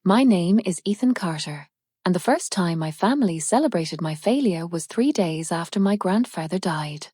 My name is Ethan Carter, and the first time my family celebrated my failure was 3 days after my grandfather died.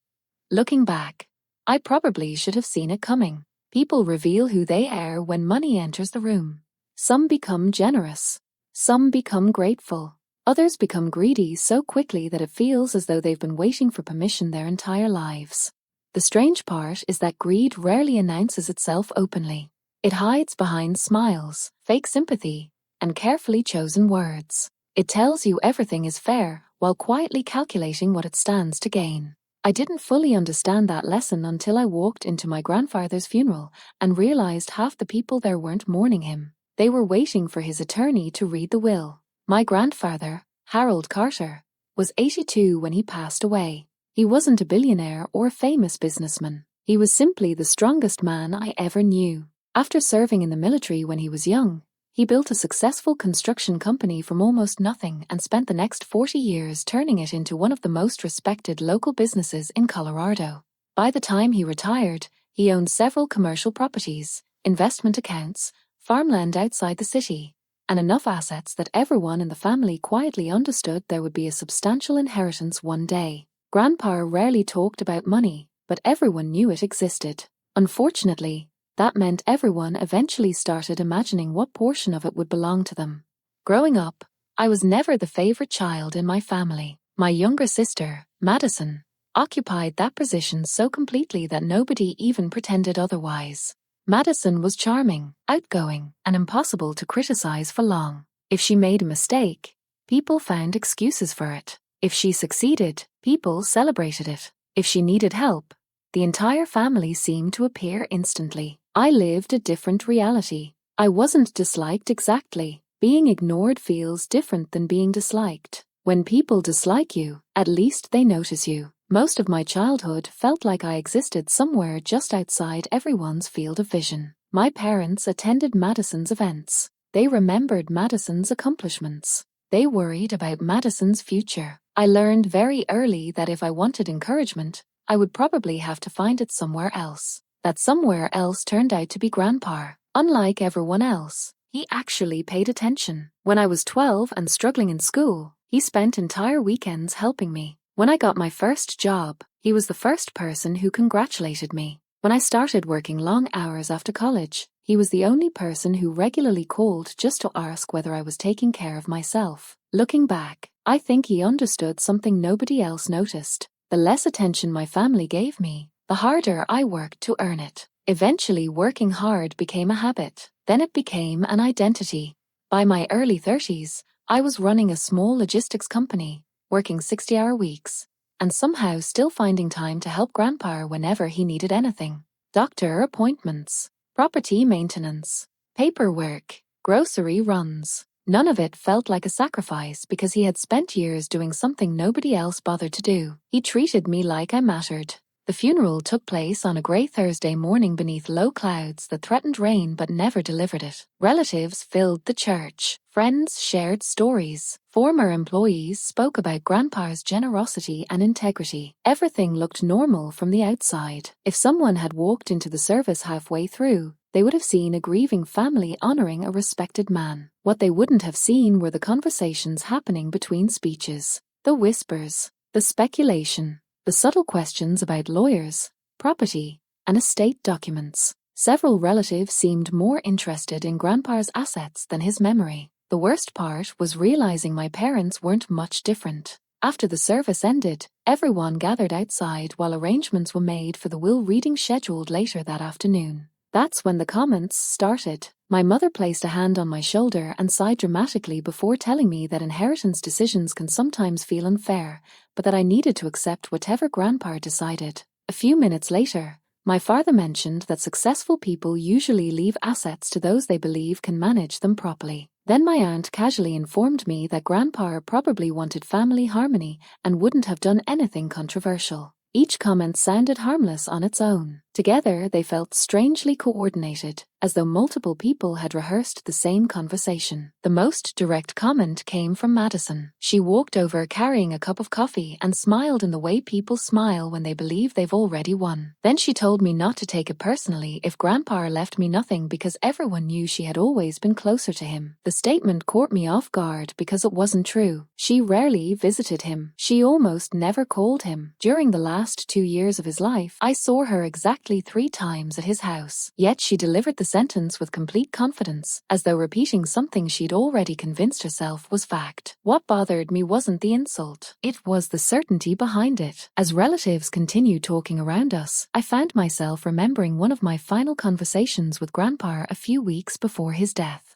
Looking back, I probably should have seen it coming. People reveal who they are when money enters the room. Some become generous. Some become grateful. Others become greedy so quickly that it feels as though they've been waiting for permission their entire lives. The strange part is that greed rarely announces itself openly. It hides behind smiles, fake sympathy, and carefully chosen words. It tells you everything is fair while quietly calculating what it stands to gain. I didn't fully understand that lesson until I walked into my grandfather's funeral and realized half the people there weren't mourning him. They were waiting for his attorney to read the will. My grandfather, Harold Carter, was 82 when he passed away. He wasn't a billionaire or a famous businessman. He was simply the strongest man I ever knew. After serving in the military when he was young, he built a successful construction company from almost nothing and spent the next 40 years turning it into one of the most respected local businesses in Colorado. By the time he retired, he owned several commercial properties, investment accounts, farmland outside the city, and enough assets that everyone in the family quietly understood there would be a substantial inheritance one day. Grandpa rarely talked about money, but everyone knew it existed. Unfortunately, that meant everyone eventually started imagining what portion of it would belong to them. Growing up, I was never the favorite child in my family. My younger sister, Madison, occupied that position so completely that nobody even pretended otherwise. Madison was charming, outgoing, and impossible to criticize for long. If she made a mistake, people found excuses for it. If she succeeded, people celebrated it. If she needed help, the entire family seemed to appear instantly. I lived a different reality. I wasn't disliked exactly. Being ignored feels different than being disliked. When people dislike you, at least they notice you. Most of my childhood felt like I existed somewhere just outside everyone's field of vision. My parents attended Madison's events. They remembered Madison's accomplishments. They worried about Madison's future. I learned very early that if I wanted encouragement, I would probably have to find it somewhere else. That somewhere else turned out to be Grandpa. Unlike everyone else, he actually paid attention. When I was 12 and struggling in school, he spent entire weekends helping me. When I got my first job, he was the first person who congratulated me. When I started working long hours after college, he was the only person who regularly called just to ask whether I was taking care of myself. Looking back, I think he understood something nobody else noticed. The less attention my family gave me, the harder I worked to earn it. Eventually, working hard became a habit. Then it became an identity. By my early 30s, I was running a small logistics company, working 60-hour weeks, and somehow still finding time to help Grandpa whenever he needed anything. Doctor appointments, property maintenance, paperwork, grocery runs. None of it felt like a sacrifice because he had spent years doing something nobody else bothered to do. He treated me like I mattered. The funeral took place on a grey Thursday morning beneath low clouds that threatened rain but never delivered it. Relatives filled the church. Friends shared stories. Former employees spoke about Grandpa's generosity and integrity. Everything looked normal from the outside. If someone had walked into the service halfway through, they would have seen a grieving family honoring a respected man. What they wouldn't have seen were the conversations happening between speeches, the whispers, the speculation, the subtle questions about lawyers, property, and estate documents. Several relatives seemed more interested in Grandpa's assets than his memory. The worst part was realizing my parents weren't much different. After the service ended, everyone gathered outside while arrangements were made for the will reading scheduled later that afternoon. That's when the comments started. My mother placed a hand on my shoulder and sighed dramatically before telling me that inheritance decisions can sometimes feel unfair, but that I needed to accept whatever Grandpa decided. A few minutes later, my father mentioned that successful people usually leave assets to those they believe can manage them properly. Then my aunt casually informed me that Grandpa probably wanted family harmony and wouldn't have done anything controversial. Each comment sounded harmless on its own. Together, they felt strangely coordinated, as though multiple people had rehearsed the same conversation. The most direct comment came from Madison. She walked over carrying a cup of coffee and smiled in the way people smile when they believe they've already won. Then she told me not to take it personally if Grandpa left me nothing because everyone knew she had always been closer to him. The statement caught me off guard because it wasn't true. She rarely visited him. She almost never called him. During the last 2 years of his life, I saw her exactly 3 times at his house. Yet she delivered the sentence with complete confidence, as though repeating something she'd already convinced herself was fact. What bothered me wasn't the insult. It was the certainty behind it. As relatives continued talking around us, I found myself remembering one of my final conversations with Grandpa a few weeks before his death.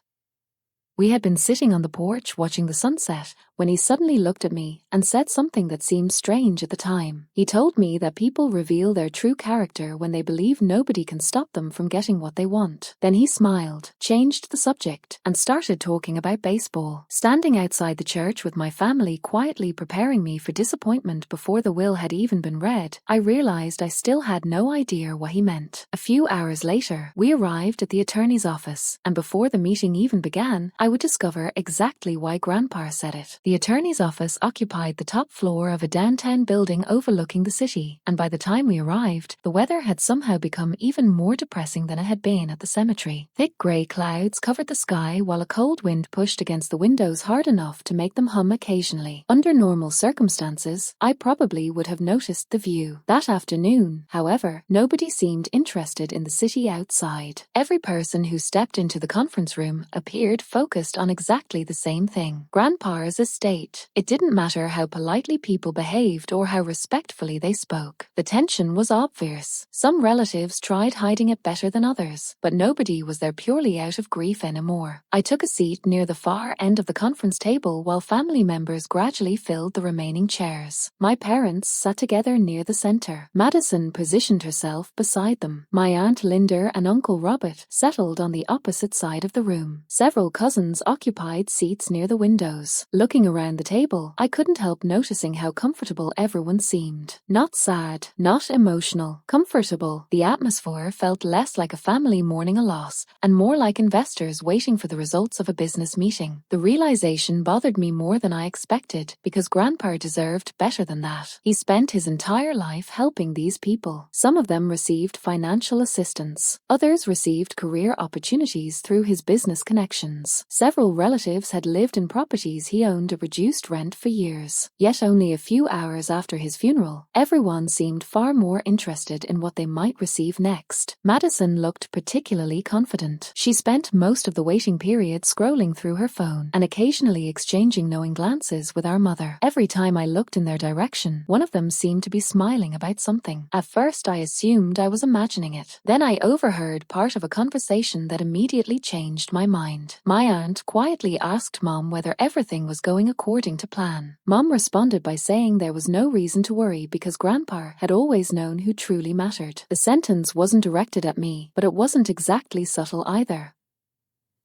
We had been sitting on the porch watching the sunset when he suddenly looked at me and said something that seemed strange at the time. He told me that people reveal their true character when they believe nobody can stop them from getting what they want. Then he smiled, changed the subject, and started talking about baseball. Standing outside the church with my family quietly preparing me for disappointment before the will had even been read, I realized I still had no idea what he meant. A few hours later, we arrived at the attorney's office, and before the meeting even began, I would discover exactly why Grandpa said it. The attorney's office occupied the top floor of a downtown building overlooking the city, and by the time we arrived, the weather had somehow become even more depressing than it had been at the cemetery. Thick grey clouds covered the sky while a cold wind pushed against the windows hard enough to make them hum occasionally. Under normal circumstances, I probably would have noticed the view. That afternoon, however, nobody seemed interested in the city outside. Every person who stepped into the conference room appeared focused on exactly the same thing: Grandpa's estate. It didn't matter how politely people behaved or how respectfully they spoke. The tension was obvious. Some relatives tried hiding it better than others, but nobody was there purely out of grief anymore. I took a seat near the far end of the conference table while family members gradually filled the remaining chairs. My parents sat together near the center. Madison positioned herself beside them. My Aunt Linda and Uncle Robert settled on the opposite side of the room. Several cousins occupied seats near the windows. Looking around the table, I couldn't help noticing how comfortable everyone seemed. Not sad, not emotional, comfortable. The atmosphere felt less like a family mourning a loss and more like investors waiting for the results of a business meeting. The realization bothered me more than I expected because Grandpa deserved better than that. He spent his entire life helping these people. Some of them received financial assistance. Others received career opportunities through his business connections. Several relatives had lived in properties he owned at reduced rent for years. Yet only a few hours after his funeral, everyone seemed far more interested in what they might receive next. Madison looked particularly confident. She spent most of the waiting period scrolling through her phone and occasionally exchanging knowing glances with our mother. Every time I looked in their direction, one of them seemed to be smiling about something. At first I assumed I was imagining it. Then I overheard part of a conversation that immediately changed my mind. My aunt quietly asked Mom whether everything was going according to plan. Mom responded by saying there was no reason to worry because Grandpa had always known who truly mattered. The sentence wasn't directed at me, but it wasn't exactly subtle either.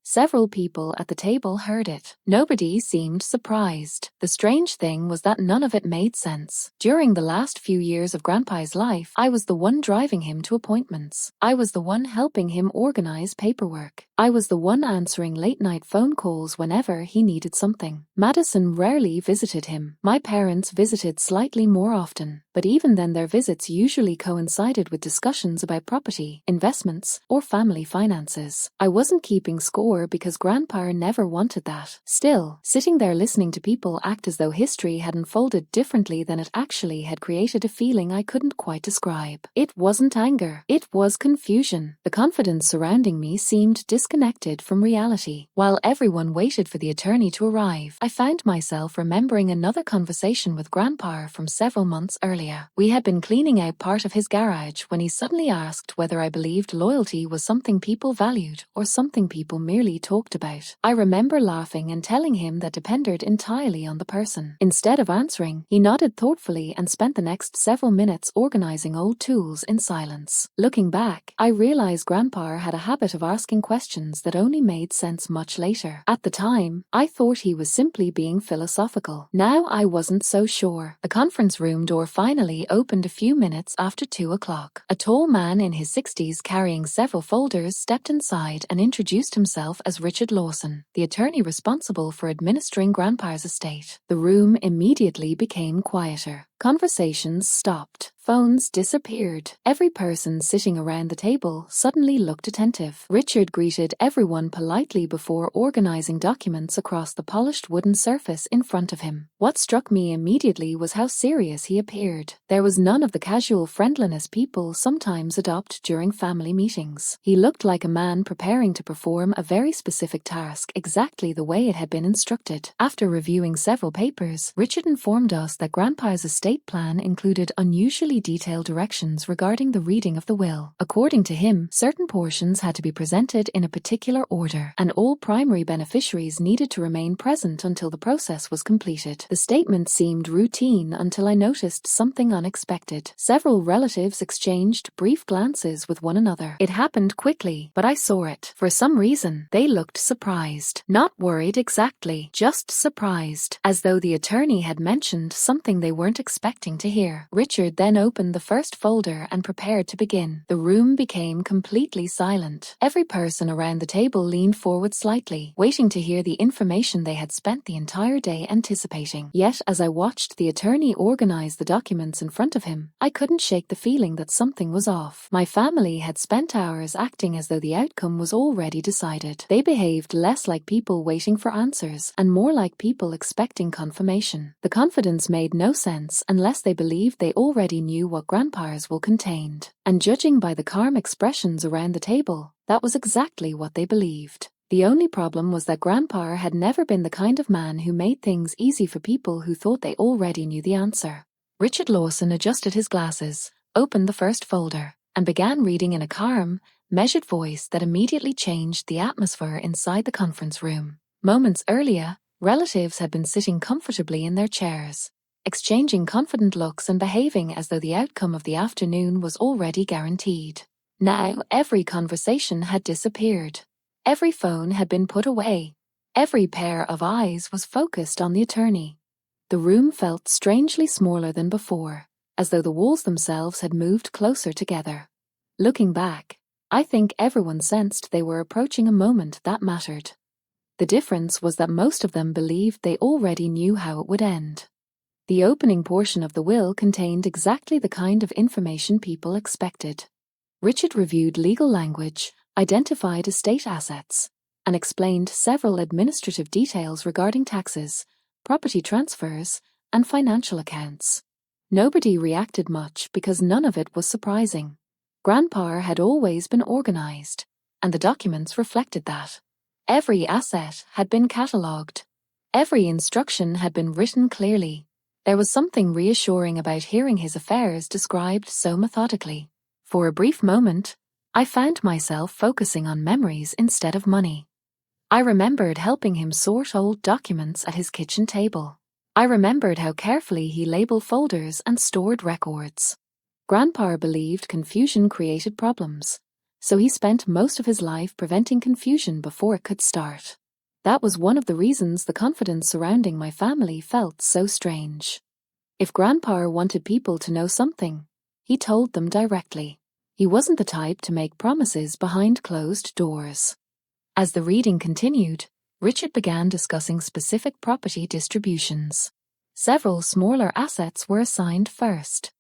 Several people at the table heard it. Nobody seemed surprised. The strange thing was that none of it made sense. During the last few years of Grandpa's life, I was the one driving him to appointments. I was the one helping him organize paperwork. I was the one answering late-night phone calls whenever he needed something. Madison rarely visited him. My parents visited slightly more often, but even then their visits usually coincided with discussions about property, investments, or family finances. I wasn't keeping score because Grandpa never wanted that. Still, sitting there listening to people act as though history had unfolded differently than it actually had created a feeling I couldn't quite describe. It wasn't anger. It was confusion. The confidence surrounding me seemed disconnected from reality. While everyone waited for the attorney to arrive, I found myself remembering another conversation with Grandpa from several months earlier. We had been cleaning out part of his garage when he suddenly asked whether I believed loyalty was something people valued or something people merely talked about. I remember laughing and telling him that depended entirely on the person. Instead of answering, he nodded thoughtfully and spent the next several minutes organizing old tools in silence. Looking back, I realized Grandpa had a habit of asking questions questions that only made sense much later. At the time, I thought he was simply being philosophical. Now I wasn't so sure. The conference room door finally opened a few minutes after 2 o'clock. A tall man in his 60s carrying several folders stepped inside and introduced himself as Richard Lawson, the attorney responsible for administering Grandpa's estate. The room immediately became quieter. Conversations stopped. Phones disappeared. Every person sitting around the table suddenly looked attentive. Richard greeted everyone politely before organizing documents across the polished wooden surface in front of him. What struck me immediately was how serious he appeared. There was none of the casual friendliness people sometimes adopt during family meetings. He looked like a man preparing to perform a very specific task exactly the way it had been instructed. After reviewing several papers, Richard informed us that Grandpa's estate plan included unusually detailed directions regarding the reading of the will. According to him, certain portions had to be presented in a particular order, and all primary beneficiaries needed to remain present until the process was completed. The statement seemed routine until I noticed something unexpected. Several relatives exchanged brief glances with one another. It happened quickly, but I saw it. For some reason, they looked surprised. Not worried exactly, just surprised, as though the attorney had mentioned something they weren't expecting to hear. Richard then opened the first folder and prepared to begin. The room became completely silent. Every person around the table leaned forward slightly, waiting to hear the information they had spent the entire day anticipating. Yet, as I watched the attorney organize the documents in front of him, I couldn't shake the feeling that something was off. My family had spent hours acting as though the outcome was already decided. They behaved less like people waiting for answers and more like people expecting confirmation. The confidence made no sense unless they believed they already knew what Grandpa's will contained. And judging by the calm expressions around the table, that was exactly what they believed. The only problem was that Grandpa had never been the kind of man who made things easy for people who thought they already knew the answer. Richard Lawson adjusted his glasses, opened the first folder, and began reading in a calm, measured voice that immediately changed the atmosphere inside the conference room. Moments earlier, relatives had been sitting comfortably in their chairs, exchanging confident looks and behaving as though the outcome of the afternoon was already guaranteed. Now, every conversation had disappeared. Every phone had been put away. Every pair of eyes was focused on the attorney. The room felt strangely smaller than before, as though the walls themselves had moved closer together. Looking back, I think everyone sensed they were approaching a moment that mattered. The difference was that most of them believed they already knew how it would end. The opening portion of the will contained exactly the kind of information people expected. Richard reviewed legal language, identified estate assets, and explained several administrative details regarding taxes, property transfers, and financial accounts. Nobody reacted much because none of it was surprising. Grandpa had always been organized, and the documents reflected that. Every asset had been catalogued. Every instruction had been written clearly. There was something reassuring about hearing his affairs described so methodically. For a brief moment, I found myself focusing on memories instead of money. I remembered helping him sort old documents at his kitchen table. I remembered how carefully he labeled folders and stored records. Grandpa believed confusion created problems, so he spent most of his life preventing confusion before it could start. That was one of the reasons the confidence surrounding my family felt so strange. If Grandpa wanted people to know something, he told them directly. He wasn't the type to make promises behind closed doors. As the reading continued, Richard began discussing specific property distributions. Several smaller assets were assigned first.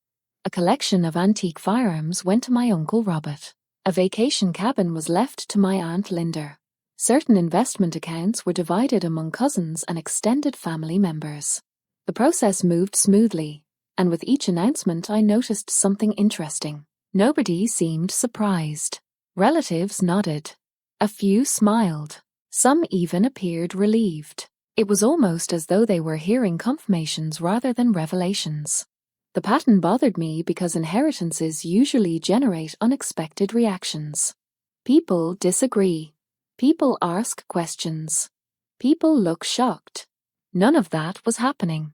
A collection of antique firearms went to my Uncle Robert. A vacation cabin was left to my Aunt Linda. Certain investment accounts were divided among cousins and extended family members. The process moved smoothly, and with each announcement I noticed something interesting. Nobody seemed surprised. Relatives nodded. A few smiled. Some even appeared relieved. It was almost as though they were hearing confirmations rather than revelations. The pattern bothered me because inheritances usually generate unexpected reactions. People disagree. People ask questions. People look shocked. None of that was happening.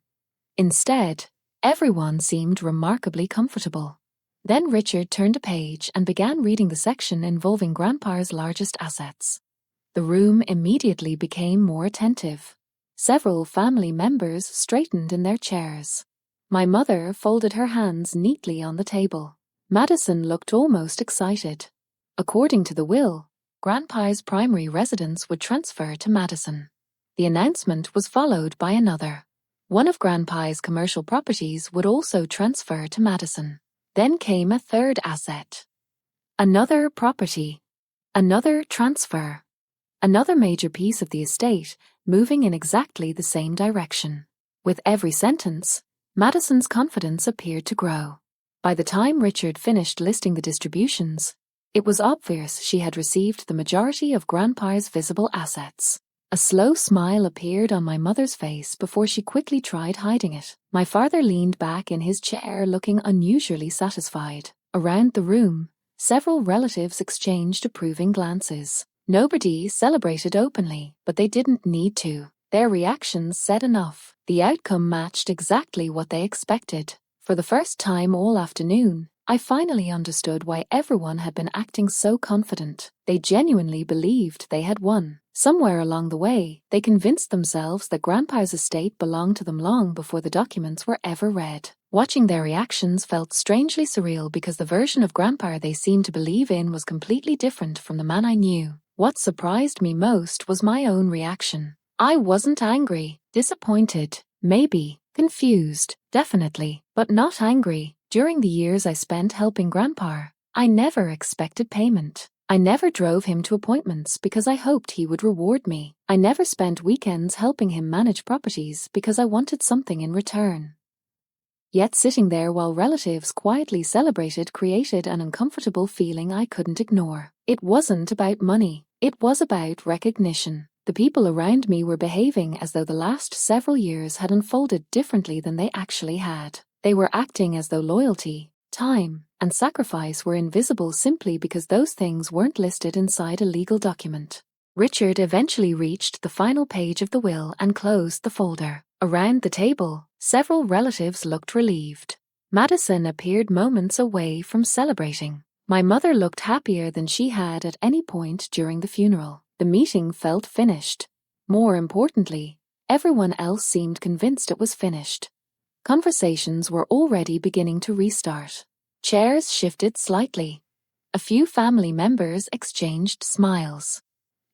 Instead, everyone seemed remarkably comfortable. Then Richard turned a page and began reading the section involving Grandpa's largest assets. The room immediately became more attentive. Several family members straightened in their chairs. My mother folded her hands neatly on the table. Madison looked almost excited. According to the will, Grandpa's primary residence would transfer to Madison. The announcement was followed by another. One of Grandpa's commercial properties would also transfer to Madison. Then came a third asset. Another property. Another transfer. Another major piece of the estate, moving in exactly the same direction. With every sentence, Madison's confidence appeared to grow. By the time Richard finished listing the distributions, it was obvious she had received the majority of Grandpa's visible assets. A slow smile appeared on my mother's face before she quickly tried hiding it. My father leaned back in his chair looking unusually satisfied. Around the room, several relatives exchanged approving glances. Nobody celebrated openly, but they didn't need to. Their reactions said enough. The outcome matched exactly what they expected. For the first time all afternoon, I finally understood why everyone had been acting so confident. They genuinely believed they had won. Somewhere along the way, they convinced themselves that Grandpa's estate belonged to them long before the documents were ever read. Watching their reactions felt strangely surreal because the version of Grandpa they seemed to believe in was completely different from the man I knew. What surprised me most was my own reaction. I wasn't angry, disappointed, maybe, confused, definitely, but not angry. During the years I spent helping Grandpa, I never expected payment. I never drove him to appointments because I hoped he would reward me. I never spent weekends helping him manage properties because I wanted something in return. Yet sitting there while relatives quietly celebrated created an uncomfortable feeling I couldn't ignore. It wasn't about money. It was about recognition. The people around me were behaving as though the last several years had unfolded differently than they actually had. They were acting as though loyalty, time, and sacrifice were invisible simply because those things weren't listed inside a legal document. Richard eventually reached the final page of the will and closed the folder. Around the table, several relatives looked relieved. Madison appeared moments away from celebrating. My mother looked happier than she had at any point during the funeral. The meeting felt finished. More importantly, everyone else seemed convinced it was finished. Conversations were already beginning to restart. Chairs shifted slightly. A few family members exchanged smiles.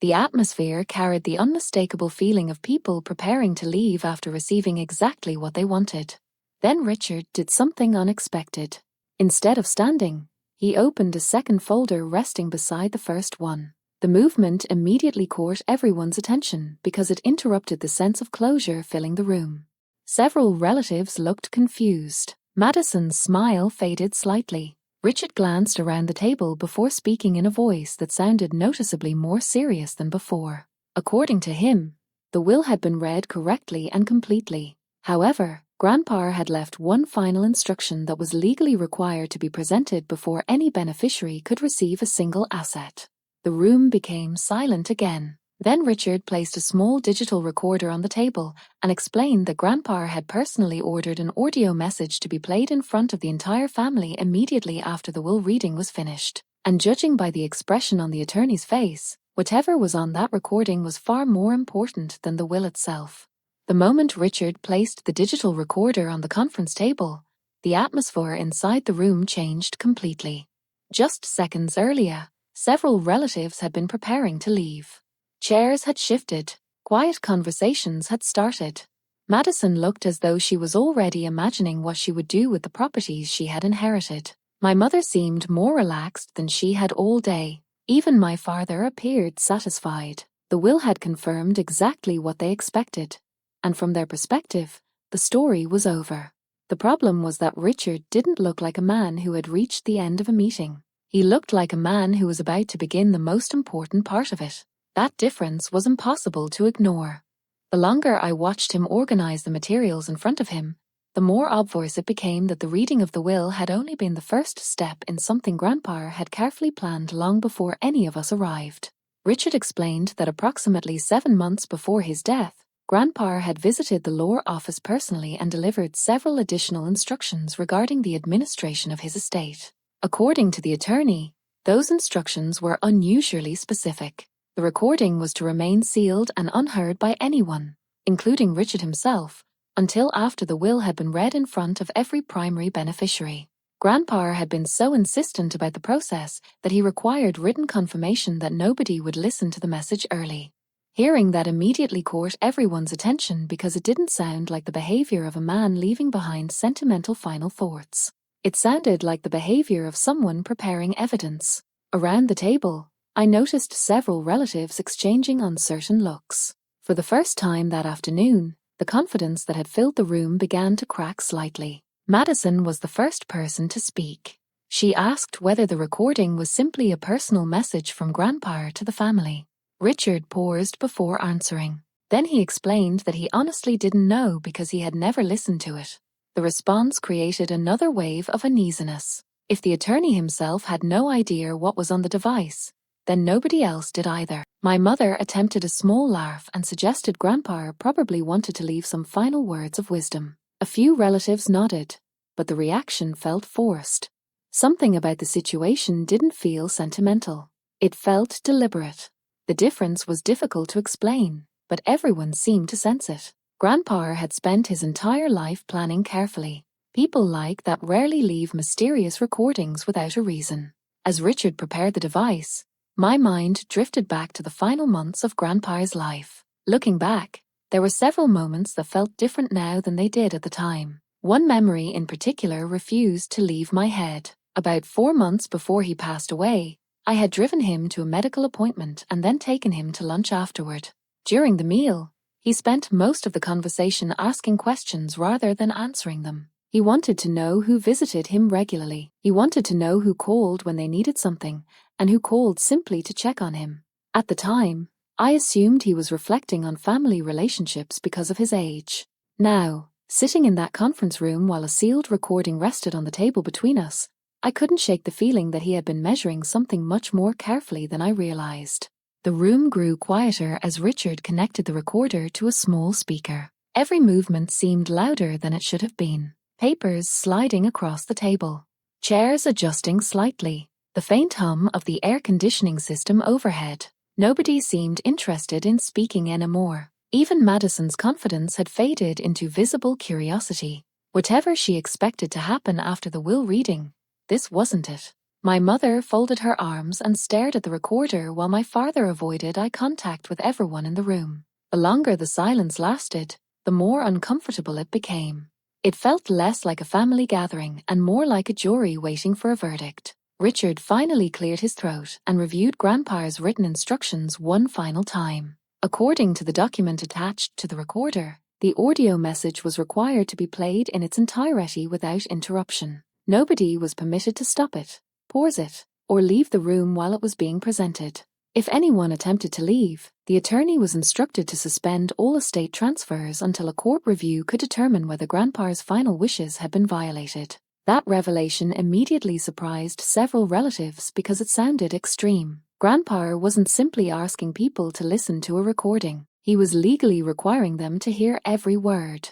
The atmosphere carried the unmistakable feeling of people preparing to leave after receiving exactly what they wanted. Then Richard did something unexpected. Instead of standing, he opened a second folder resting beside the first one. The movement immediately caught everyone's attention because it interrupted the sense of closure filling the room. Several relatives looked confused. Madison's smile faded slightly. Richard glanced around the table before speaking in a voice that sounded noticeably more serious than before. According to him, the will had been read correctly and completely. However, Grandpa had left one final instruction that was legally required to be presented before any beneficiary could receive a single asset. The room became silent again. Then Richard placed a small digital recorder on the table and explained that Grandpa had personally ordered an audio message to be played in front of the entire family immediately after the will reading was finished. And judging by the expression on the attorney's face, whatever was on that recording was far more important than the will itself. The moment Richard placed the digital recorder on the conference table, the atmosphere inside the room changed completely. Just seconds earlier, several relatives had been preparing to leave. Chairs had shifted. Quiet conversations had started. Madison looked as though she was already imagining what she would do with the properties she had inherited. My mother seemed more relaxed than she had all day. Even my father appeared satisfied. The will had confirmed exactly what they expected. And from their perspective, the story was over. The problem was that Richard didn't look like a man who had reached the end of a meeting. He looked like a man who was about to begin the most important part of it. That difference was impossible to ignore. The longer I watched him organize the materials in front of him, the more obvious it became that the reading of the will had only been the first step in something Grandpa had carefully planned long before any of us arrived. Richard explained that approximately 7 months before his death, Grandpa had visited the law office personally and delivered several additional instructions regarding the administration of his estate. According to the attorney, those instructions were unusually specific. The recording was to remain sealed and unheard by anyone, including Richard himself, until after the will had been read in front of every primary beneficiary. Grandpa had been so insistent about the process that he required written confirmation that nobody would listen to the message early. Hearing that immediately caught everyone's attention because it didn't sound like the behavior of a man leaving behind sentimental final thoughts. It sounded like the behavior of someone preparing evidence. Around the table, I noticed several relatives exchanging uncertain looks. For the first time that afternoon, the confidence that had filled the room began to crack slightly. Madison was the first person to speak. She asked whether the recording was simply a personal message from Grandpa to the family. Richard paused before answering. Then he explained that he honestly didn't know because he had never listened to it. The response created another wave of uneasiness. If the attorney himself had no idea what was on the device, then nobody else did either. My mother attempted a small laugh and suggested Grandpa probably wanted to leave some final words of wisdom. A few relatives nodded, but the reaction felt forced. Something about the situation didn't feel sentimental. It felt deliberate. The difference was difficult to explain, but everyone seemed to sense it. Grandpa had spent his entire life planning carefully. People like that rarely leave mysterious recordings without a reason. As Richard prepared the device, my mind drifted back to the final months of Grandpa's life. Looking back, there were several moments that felt different now than they did at the time. One memory in particular refused to leave my head. About 4 months before he passed away, I had driven him to a medical appointment and then taken him to lunch afterward. During the meal, he spent most of the conversation asking questions rather than answering them. He wanted to know who visited him regularly. He wanted to know who called when they needed something and who called simply to check on him. At the time, I assumed he was reflecting on family relationships because of his age. Now, sitting in that conference room while a sealed recording rested on the table between us, I couldn't shake the feeling that he had been measuring something much more carefully than I realized. The room grew quieter as Richard connected the recorder to a small speaker. Every movement seemed louder than it should have been. Papers sliding across the table. Chairs adjusting slightly. The faint hum of the air conditioning system overhead. Nobody seemed interested in speaking anymore. Even Madison's confidence had faded into visible curiosity. Whatever she expected to happen after the will reading, this wasn't it. My mother folded her arms and stared at the recorder while my father avoided eye contact with everyone in the room. The longer the silence lasted, the more uncomfortable it became. It felt less like a family gathering and more like a jury waiting for a verdict. Richard finally cleared his throat and reviewed Grandpa's written instructions one final time. According to the document attached to the recorder, the audio message was required to be played in its entirety without interruption. Nobody was permitted to stop it, pause it, or leave the room while it was being presented. If anyone attempted to leave, the attorney was instructed to suspend all estate transfers until a court review could determine whether Grandpa's final wishes had been violated. That revelation immediately surprised several relatives because it sounded extreme. Grandpa wasn't simply asking people to listen to a recording. He was legally requiring them to hear every word.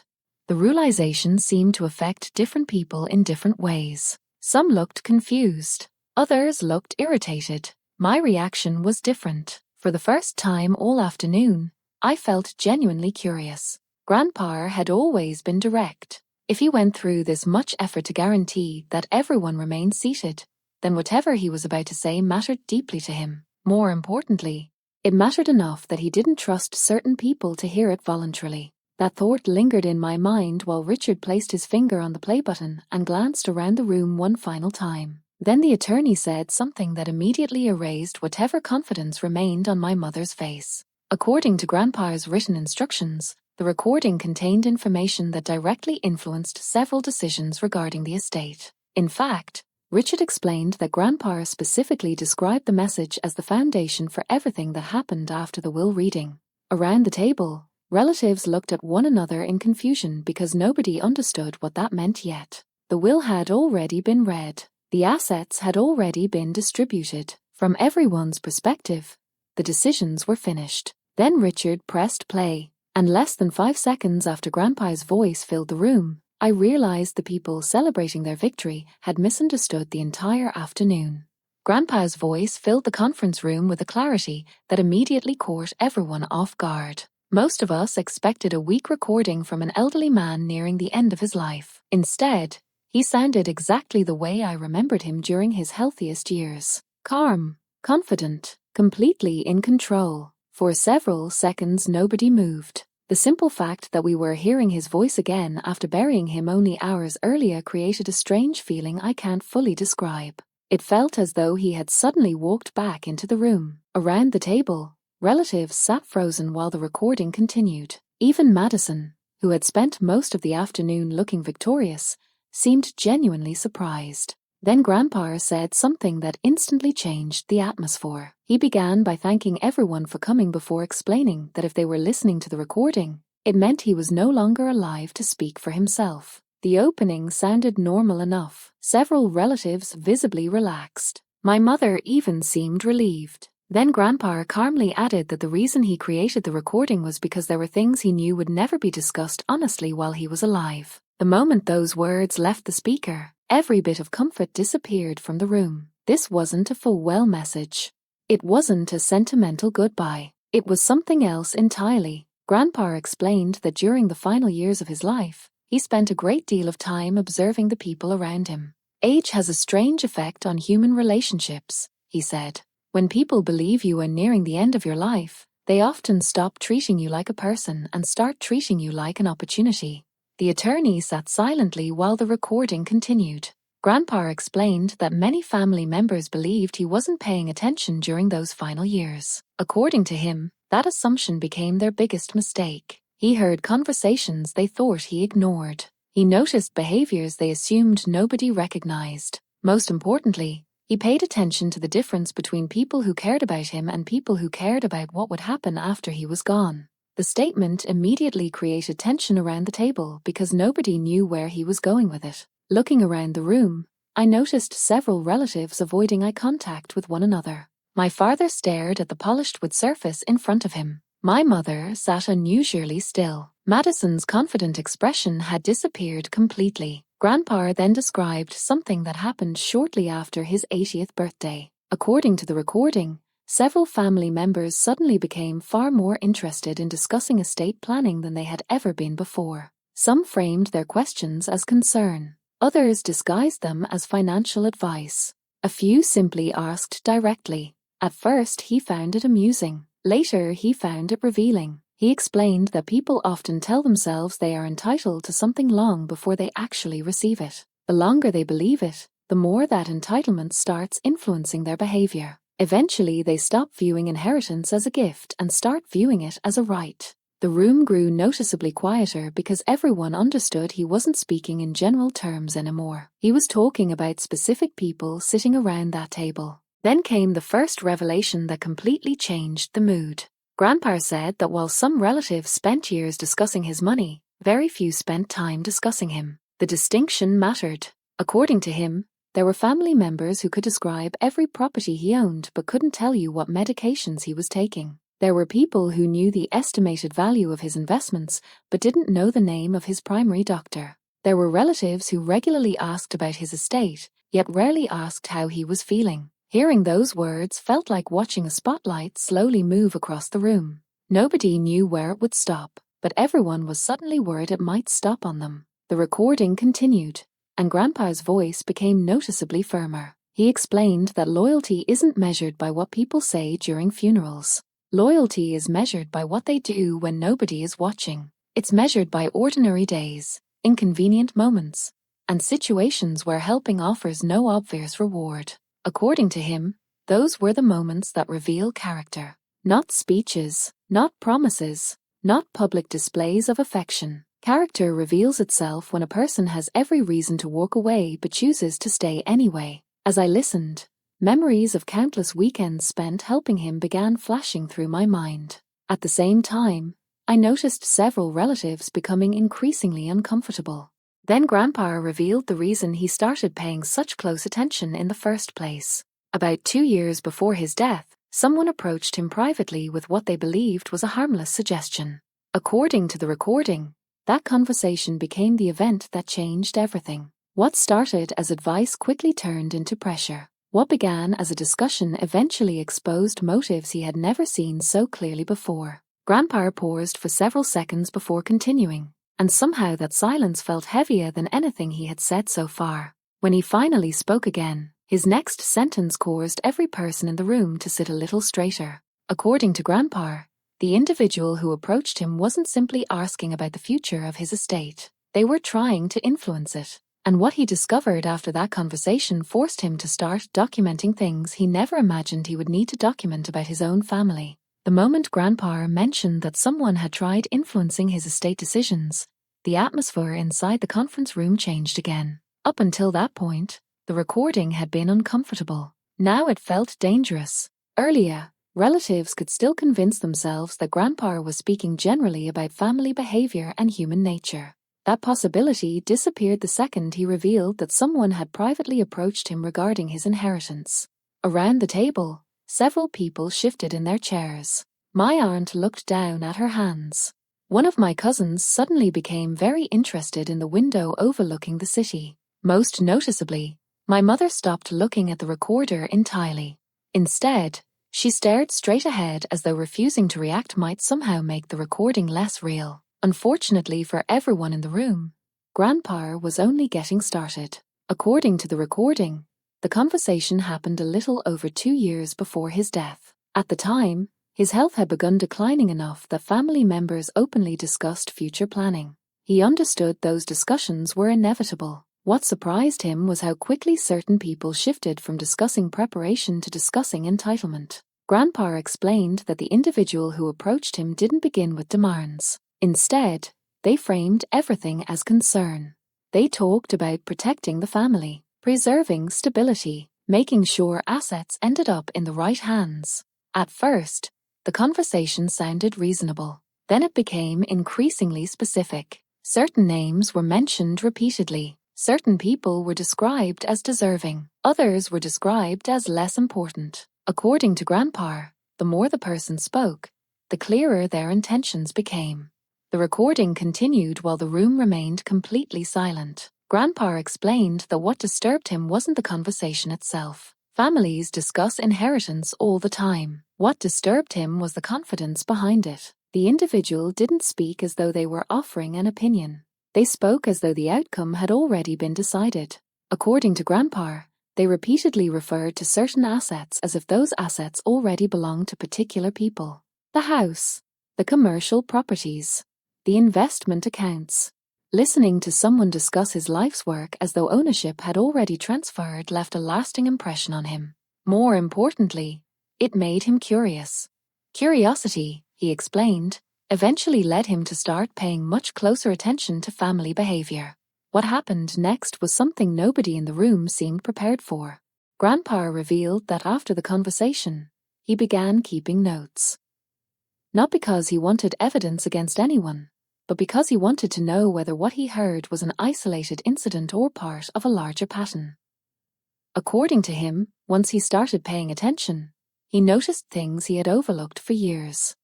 The realization seemed to affect different people in different ways. Some looked confused. Others looked irritated. My reaction was different. For the first time all afternoon, I felt genuinely curious. Grandpa had always been direct. If he went through this much effort to guarantee that everyone remained seated, then whatever he was about to say mattered deeply to him. More importantly, it mattered enough that he didn't trust certain people to hear it voluntarily. That thought lingered in my mind while Richard placed his finger on the play button and glanced around the room one final time. Then the attorney said something that immediately erased whatever confidence remained on my mother's face. According to Grandpa's written instructions, the recording contained information that directly influenced several decisions regarding the estate. In fact, Richard explained that Grandpa specifically described the message as the foundation for everything that happened after the will reading. Around the table, relatives looked at one another in confusion because nobody understood what that meant yet. The will had already been read. The assets had already been distributed. From everyone's perspective, the decisions were finished. Then Richard pressed play, and less than 5 seconds after Grandpa's voice filled the room, I realized the people celebrating their victory had misunderstood the entire afternoon. Grandpa's voice filled the conference room with a clarity that immediately caught everyone off guard. Most of us expected a weak recording from an elderly man nearing the end of his life. Instead, he sounded exactly the way I remembered him during his healthiest years. Calm, confident, completely in control. For several seconds nobody moved. The simple fact that we were hearing his voice again after burying him only hours earlier created a strange feeling I can't fully describe. It felt as though he had suddenly walked back into the room. Around the table, relatives sat frozen while the recording continued. Even Madison, who had spent most of the afternoon looking victorious, seemed genuinely surprised. Then Grandpa said something that instantly changed the atmosphere. He began by thanking everyone for coming before explaining that if they were listening to the recording, it meant he was no longer alive to speak for himself. The opening sounded normal enough. Several relatives visibly relaxed. My mother even seemed relieved. Then Grandpa calmly added that the reason he created the recording was because there were things he knew would never be discussed honestly while he was alive. The moment those words left the speaker, every bit of comfort disappeared from the room. This wasn't a farewell message. It wasn't a sentimental goodbye. It was something else entirely. Grandpa explained that during the final years of his life, he spent a great deal of time observing the people around him. Age has a strange effect on human relationships, he said. When people believe you are nearing the end of your life, they often stop treating you like a person and start treating you like an opportunity. The attorney sat silently while the recording continued. Grandpa explained that many family members believed he wasn't paying attention during those final years. According to him, that assumption became their biggest mistake. He heard conversations they thought he ignored. He noticed behaviors they assumed nobody recognized. Most importantly, he paid attention to the difference between people who cared about him and people who cared about what would happen after he was gone. The statement immediately created tension around the table because nobody knew where he was going with it. Looking around the room, I noticed several relatives avoiding eye contact with one another. My father stared at the polished wood surface in front of him. My mother sat unusually still. Madison's confident expression had disappeared completely. Grandpa then described something that happened shortly after his 80th birthday. According to the recording, several family members suddenly became far more interested in discussing estate planning than they had ever been before. Some framed their questions as concern. Others disguised them as financial advice. A few simply asked directly. At first, he found it amusing. Later, he found it revealing. He explained that people often tell themselves they are entitled to something long before they actually receive it. The longer they believe it, the more that entitlement starts influencing their behavior. Eventually, they stop viewing inheritance as a gift and start viewing it as a right. The room grew noticeably quieter because everyone understood he wasn't speaking in general terms anymore. He was talking about specific people sitting around that table. Then came the first revelation that completely changed the mood. Grandpa said that while some relatives spent years discussing his money, very few spent time discussing him. The distinction mattered. According to him, there were family members who could describe every property he owned but couldn't tell you what medications he was taking. There were people who knew the estimated value of his investments but didn't know the name of his primary doctor. There were relatives who regularly asked about his estate, yet rarely asked how he was feeling. Hearing those words felt like watching a spotlight slowly move across the room. Nobody knew where it would stop, but everyone was suddenly worried it might stop on them. The recording continued, and Grandpa's voice became noticeably firmer. He explained that loyalty isn't measured by what people say during funerals. Loyalty is measured by what they do when nobody is watching. It's measured by ordinary days, inconvenient moments, and situations where helping offers no obvious reward. According to him, those were the moments that reveal character. Not speeches, not promises, not public displays of affection. Character reveals itself when a person has every reason to walk away but chooses to stay anyway. As I listened, memories of countless weekends spent helping him began flashing through my mind. At the same time, I noticed several relatives becoming increasingly uncomfortable. Then Grandpa revealed the reason he started paying such close attention in the first place. About 2 years before his death, someone approached him privately with what they believed was a harmless suggestion. According to the recording, that conversation became the event that changed everything. What started as advice quickly turned into pressure. What began as a discussion eventually exposed motives he had never seen so clearly before. Grandpa paused for several seconds before continuing, and somehow that silence felt heavier than anything he had said so far. When he finally spoke again, his next sentence caused every person in the room to sit a little straighter. According to Grandpa, the individual who approached him wasn't simply asking about the future of his estate. They were trying to influence it. And what he discovered after that conversation forced him to start documenting things he never imagined he would need to document about his own family. The moment Grandpa mentioned that someone had tried influencing his estate decisions, the atmosphere inside the conference room changed again. Up until that point, the recording had been uncomfortable. Now it felt dangerous. Earlier, relatives could still convince themselves that Grandpa was speaking generally about family behavior and human nature. That possibility disappeared the second he revealed that someone had privately approached him regarding his inheritance. Around the table, several people shifted in their chairs. My aunt looked down at her hands. One of my cousins suddenly became very interested in the window overlooking the city. Most noticeably, my mother stopped looking at the recorder entirely. Instead, she stared straight ahead as though refusing to react might somehow make the recording less real. Unfortunately for everyone in the room, Grandpa was only getting started. According to the recording, the conversation happened a little over 2 years before his death. At the time, his health had begun declining enough that family members openly discussed future planning. He understood those discussions were inevitable. What surprised him was how quickly certain people shifted from discussing preparation to discussing entitlement. Grandpa explained that the individual who approached him didn't begin with demands. Instead, they framed everything as concern. They talked about protecting the family, preserving stability, making sure assets ended up in the right hands. At first, the conversation sounded reasonable. Then it became increasingly specific. Certain names were mentioned repeatedly. Certain people were described as deserving. Others were described as less important. According to Grandpa, the more the person spoke, the clearer their intentions became. The recording continued while the room remained completely silent. Grandpa explained that what disturbed him wasn't the conversation itself. Families discuss inheritance all the time. What disturbed him was the confidence behind it. The individual didn't speak as though they were offering an opinion. They spoke as though the outcome had already been decided. According to Grandpa, they repeatedly referred to certain assets as if those assets already belonged to particular people. The house, the commercial properties, the investment accounts. Listening to someone discuss his life's work as though ownership had already transferred left a lasting impression on him. More importantly, it made him curious. Curiosity, he explained, eventually led him to start paying much closer attention to family behavior. What happened next was something nobody in the room seemed prepared for. Grandpa revealed that after the conversation, he began keeping notes. Not because he wanted evidence against anyone, but because he wanted to know whether what he heard was an isolated incident or part of a larger pattern. According to him, once he started paying attention, he noticed things he had overlooked for years.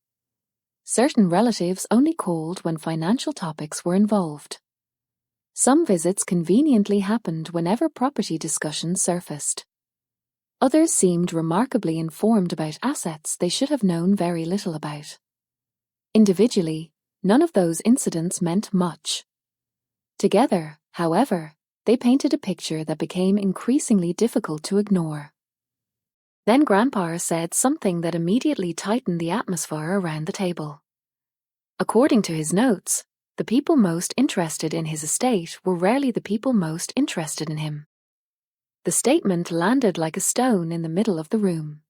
Certain relatives only called when financial topics were involved. Some visits conveniently happened whenever property discussions surfaced. Others seemed remarkably informed about assets they should have known very little about. Individually, none of those incidents meant much. Together, however, they painted a picture that became increasingly difficult to ignore. Then Grandpa said something that immediately tightened the atmosphere around the table. According to his notes, the people most interested in his estate were rarely the people most interested in him. The statement landed like a stone in the middle of the room.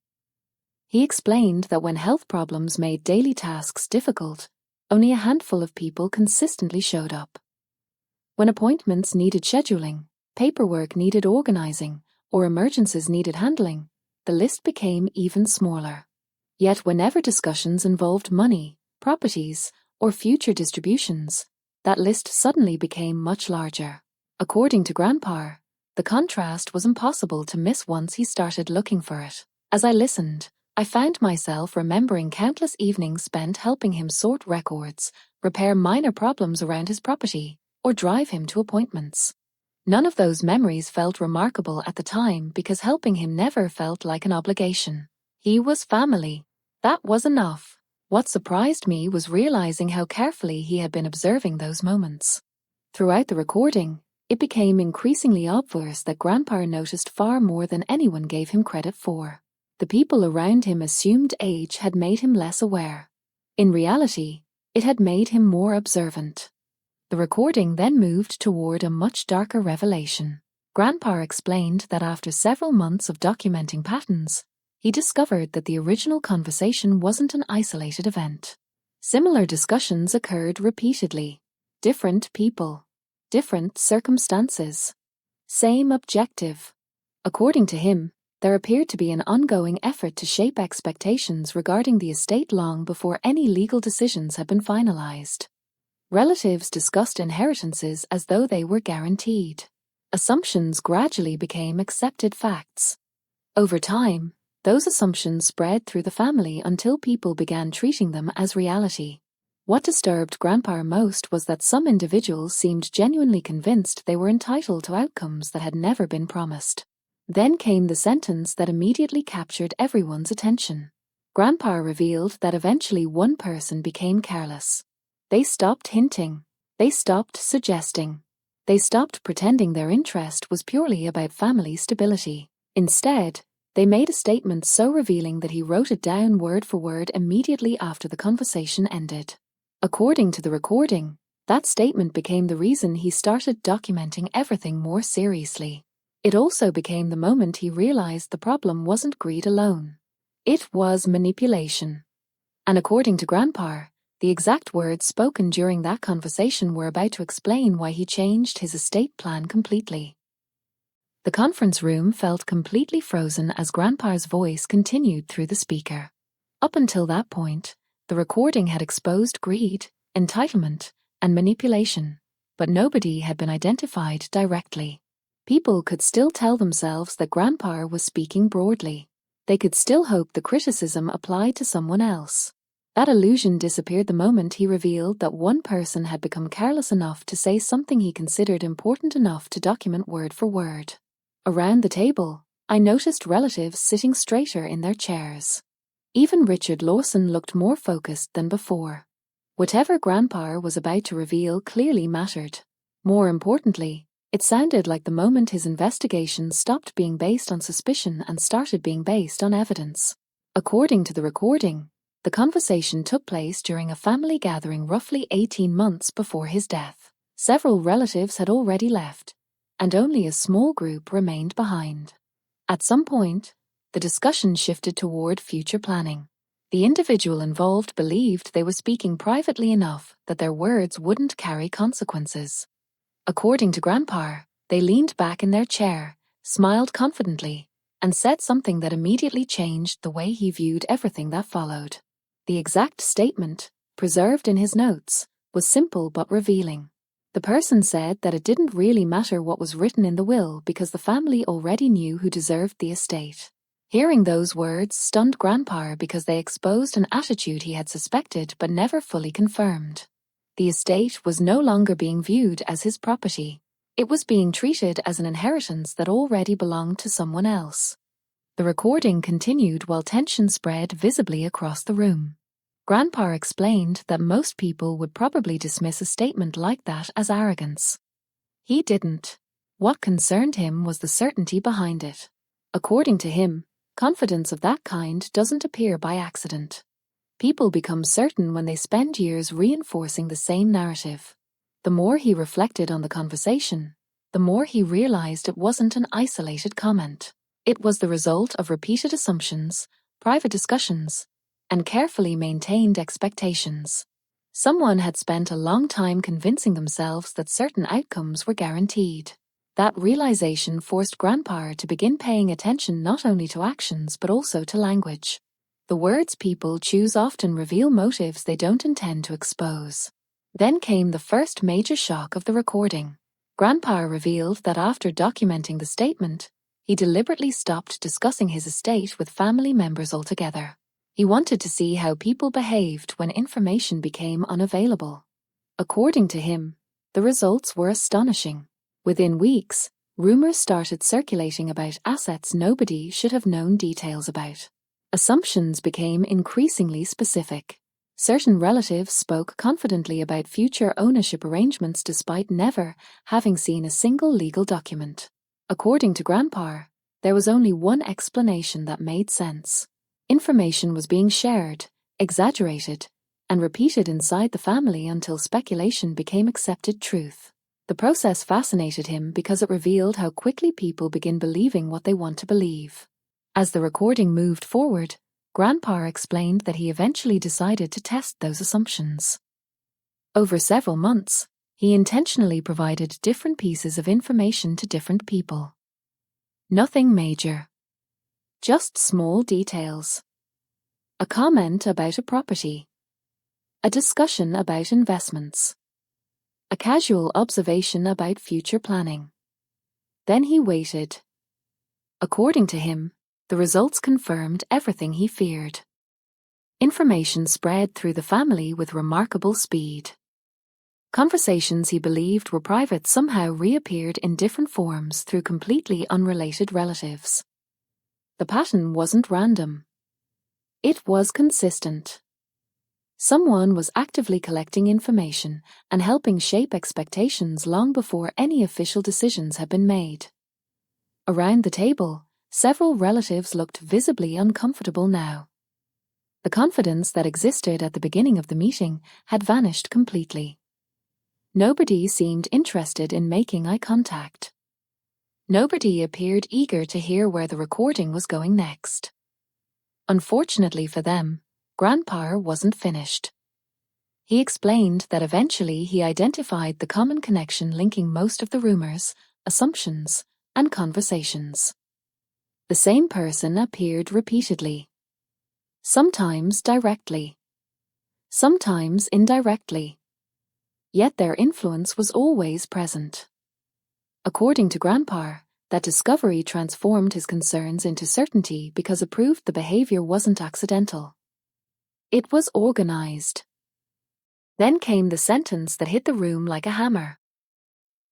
He explained that when health problems made daily tasks difficult, only a handful of people consistently showed up. When appointments needed scheduling, paperwork needed organizing, or emergencies needed handling, the list became even smaller. Yet whenever discussions involved money, properties, or future distributions, that list suddenly became much larger. According to Grandpa, the contrast was impossible to miss once he started looking for it. As I listened, I found myself remembering countless evenings spent helping him sort records, repair minor problems around his property, or drive him to appointments. None of those memories felt remarkable at the time because helping him never felt like an obligation. He was family. That was enough. What surprised me was realizing how carefully he had been observing those moments. Throughout the recording, it became increasingly obvious that Grandpa noticed far more than anyone gave him credit for. The people around him assumed age had made him less aware. In reality, it had made him more observant. The recording then moved toward a much darker revelation. Grandpa explained that after several months of documenting patterns, he discovered that the original conversation wasn't an isolated event. Similar discussions occurred repeatedly. Different people. Different circumstances. Same objective. According to him, there appeared to be an ongoing effort to shape expectations regarding the estate long before any legal decisions had been finalized. Relatives discussed inheritances as though they were guaranteed. Assumptions gradually became accepted facts. Over time, those assumptions spread through the family until people began treating them as reality. What disturbed Grandpa most was that some individuals seemed genuinely convinced they were entitled to outcomes that had never been promised. Then came the sentence that immediately captured everyone's attention. Grandpa revealed that eventually one person became careless. They stopped hinting. They stopped suggesting. They stopped pretending their interest was purely about family stability. Instead, they made a statement so revealing that he wrote it down word for word immediately after the conversation ended. According to the recording, that statement became the reason he started documenting everything more seriously. It also became the moment he realized the problem wasn't greed alone. It was manipulation. And according to Grandpa, the exact words spoken during that conversation were about to explain why he changed his estate plan completely. The conference room felt completely frozen as Grandpa's voice continued through the speaker. Up until that point, the recording had exposed greed, entitlement, and manipulation, but nobody had been identified directly. People could still tell themselves that Grandpa was speaking broadly. They could still hope the criticism applied to someone else. That illusion disappeared the moment he revealed that one person had become careless enough to say something he considered important enough to document word for word. Around the table, I noticed relatives sitting straighter in their chairs. Even Richard Lawson looked more focused than before. Whatever Grandpa was about to reveal clearly mattered. More importantly, it sounded like the moment his investigation stopped being based on suspicion and started being based on evidence. According to the recording, the conversation took place during a family gathering roughly 18 months before his death. Several relatives had already left, and only a small group remained behind. At some point, the discussion shifted toward future planning. The individual involved believed they were speaking privately enough that their words wouldn't carry consequences. According to Grandpa, they leaned back in their chair, smiled confidently, and said something that immediately changed the way he viewed everything that followed. The exact statement, preserved in his notes, was simple but revealing. The person said that it didn't really matter what was written in the will because the family already knew who deserved the estate. Hearing those words stunned Grandpa because they exposed an attitude he had suspected but never fully confirmed. The estate was no longer being viewed as his property. It was being treated as an inheritance that already belonged to someone else. The recording continued while tension spread visibly across the room. Grandpa explained that most people would probably dismiss a statement like that as arrogance. He didn't. What concerned him was the certainty behind it. According to him, confidence of that kind doesn't appear by accident. People become certain when they spend years reinforcing the same narrative. The more he reflected on the conversation, the more he realized it wasn't an isolated comment. It was the result of repeated assumptions, private discussions, and carefully maintained expectations. Someone had spent a long time convincing themselves that certain outcomes were guaranteed. That realization forced Grandpa to begin paying attention not only to actions but also to language. The words people choose often reveal motives they don't intend to expose. Then came the first major shock of the recording. Grandpa revealed that after documenting the statement, he deliberately stopped discussing his estate with family members altogether. He wanted to see how people behaved when information became unavailable. According to him, the results were astonishing. Within weeks, rumors started circulating about assets nobody should have known details about. Assumptions became increasingly specific. Certain relatives spoke confidently about future ownership arrangements despite never having seen a single legal document. According to Grandpa, there was only one explanation that made sense. Information was being shared, exaggerated, and repeated inside the family until speculation became accepted truth. The process fascinated him because it revealed how quickly people begin believing what they want to believe. As the recording moved forward, Grandpa explained that he eventually decided to test those assumptions. Over several months, he intentionally provided different pieces of information to different people. Nothing major. Just small details. A comment about a property. A discussion about investments. A casual observation about future planning. Then he waited. According to him, the results confirmed everything he feared. Information spread through the family with remarkable speed. Conversations he believed were private somehow reappeared in different forms through completely unrelated relatives. The pattern wasn't random. It was consistent. Someone was actively collecting information and helping shape expectations long before any official decisions had been made. Around the table, several relatives looked visibly uncomfortable now. The confidence that existed at the beginning of the meeting had vanished completely. Nobody seemed interested in making eye contact. Nobody appeared eager to hear where the recording was going next. Unfortunately for them, Grandpa wasn't finished. He explained that eventually he identified the common connection linking most of the rumors, assumptions, and conversations. The same person appeared repeatedly. Sometimes directly. Sometimes indirectly. Yet their influence was always present. According to Grandpa, that discovery transformed his concerns into certainty because it proved the behavior wasn't accidental. It was organized. Then came the sentence that hit the room like a hammer.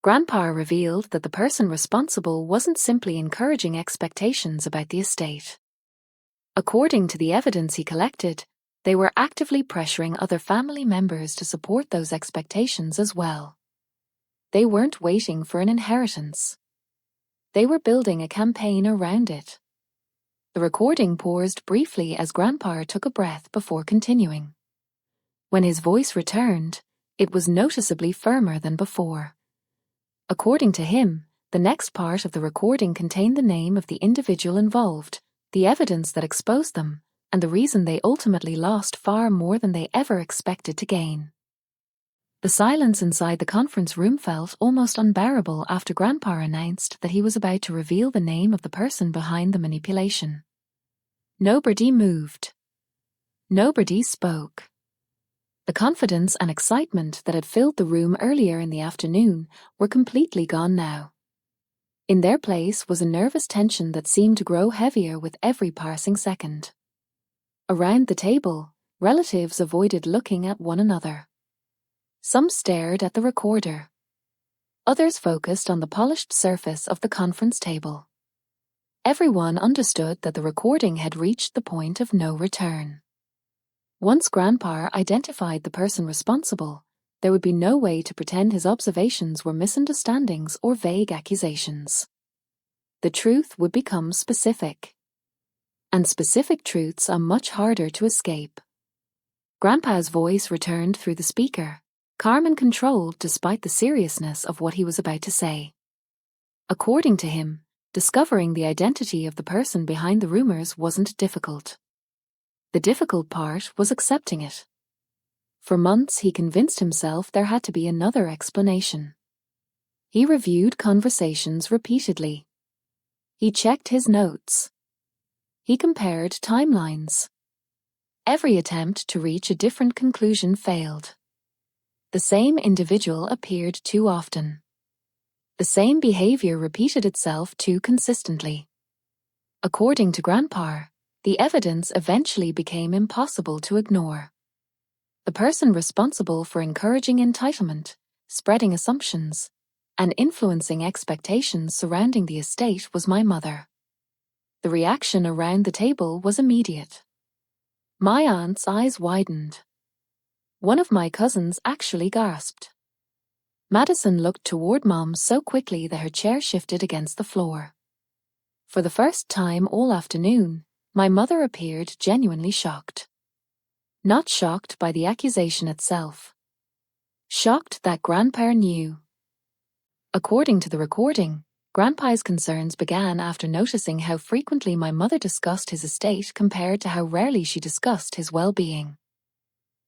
Grandpa revealed that the person responsible wasn't simply encouraging expectations about the estate. According to the evidence he collected, they were actively pressuring other family members to support those expectations as well. They weren't waiting for an inheritance. They were building a campaign around it. The recording paused briefly as Grandpa took a breath before continuing. When his voice returned, it was noticeably firmer than before. According to him, the next part of the recording contained the name of the individual involved, the evidence that exposed them, and the reason they ultimately lost far more than they ever expected to gain. The silence inside the conference room felt almost unbearable after Grandpa announced that he was about to reveal the name of the person behind the manipulation. Nobody moved. Nobody spoke. The confidence and excitement that had filled the room earlier in the afternoon were completely gone now. In their place was a nervous tension that seemed to grow heavier with every passing second. Around the table, relatives avoided looking at one another. Some stared at the recorder. Others focused on the polished surface of the conference table. Everyone understood that the recording had reached the point of no return. Once Grandpa identified the person responsible, there would be no way to pretend his observations were misunderstandings or vague accusations. The truth would become specific. And specific truths are much harder to escape. Grandpa's voice returned through the speaker, calm and controlled despite the seriousness of what he was about to say. According to him, discovering the identity of the person behind the rumors wasn't difficult. The difficult part was accepting it. For months he convinced himself there had to be another explanation. He reviewed conversations repeatedly. He checked his notes. He compared timelines. Every attempt to reach a different conclusion failed. The same individual appeared too often. The same behavior repeated itself too consistently. According to Grandpa, the evidence eventually became impossible to ignore. The person responsible for encouraging entitlement, spreading assumptions, and influencing expectations surrounding the estate was my mother. The reaction around the table was immediate. My aunt's eyes widened. One of my cousins actually gasped. Madison looked toward Mom so quickly that her chair shifted against the floor. For the first time all afternoon, my mother appeared genuinely shocked. Not shocked by the accusation itself. Shocked that Grandpa knew. According to the recording, Grandpa's concerns began after noticing how frequently my mother discussed his estate compared to how rarely she discussed his well-being.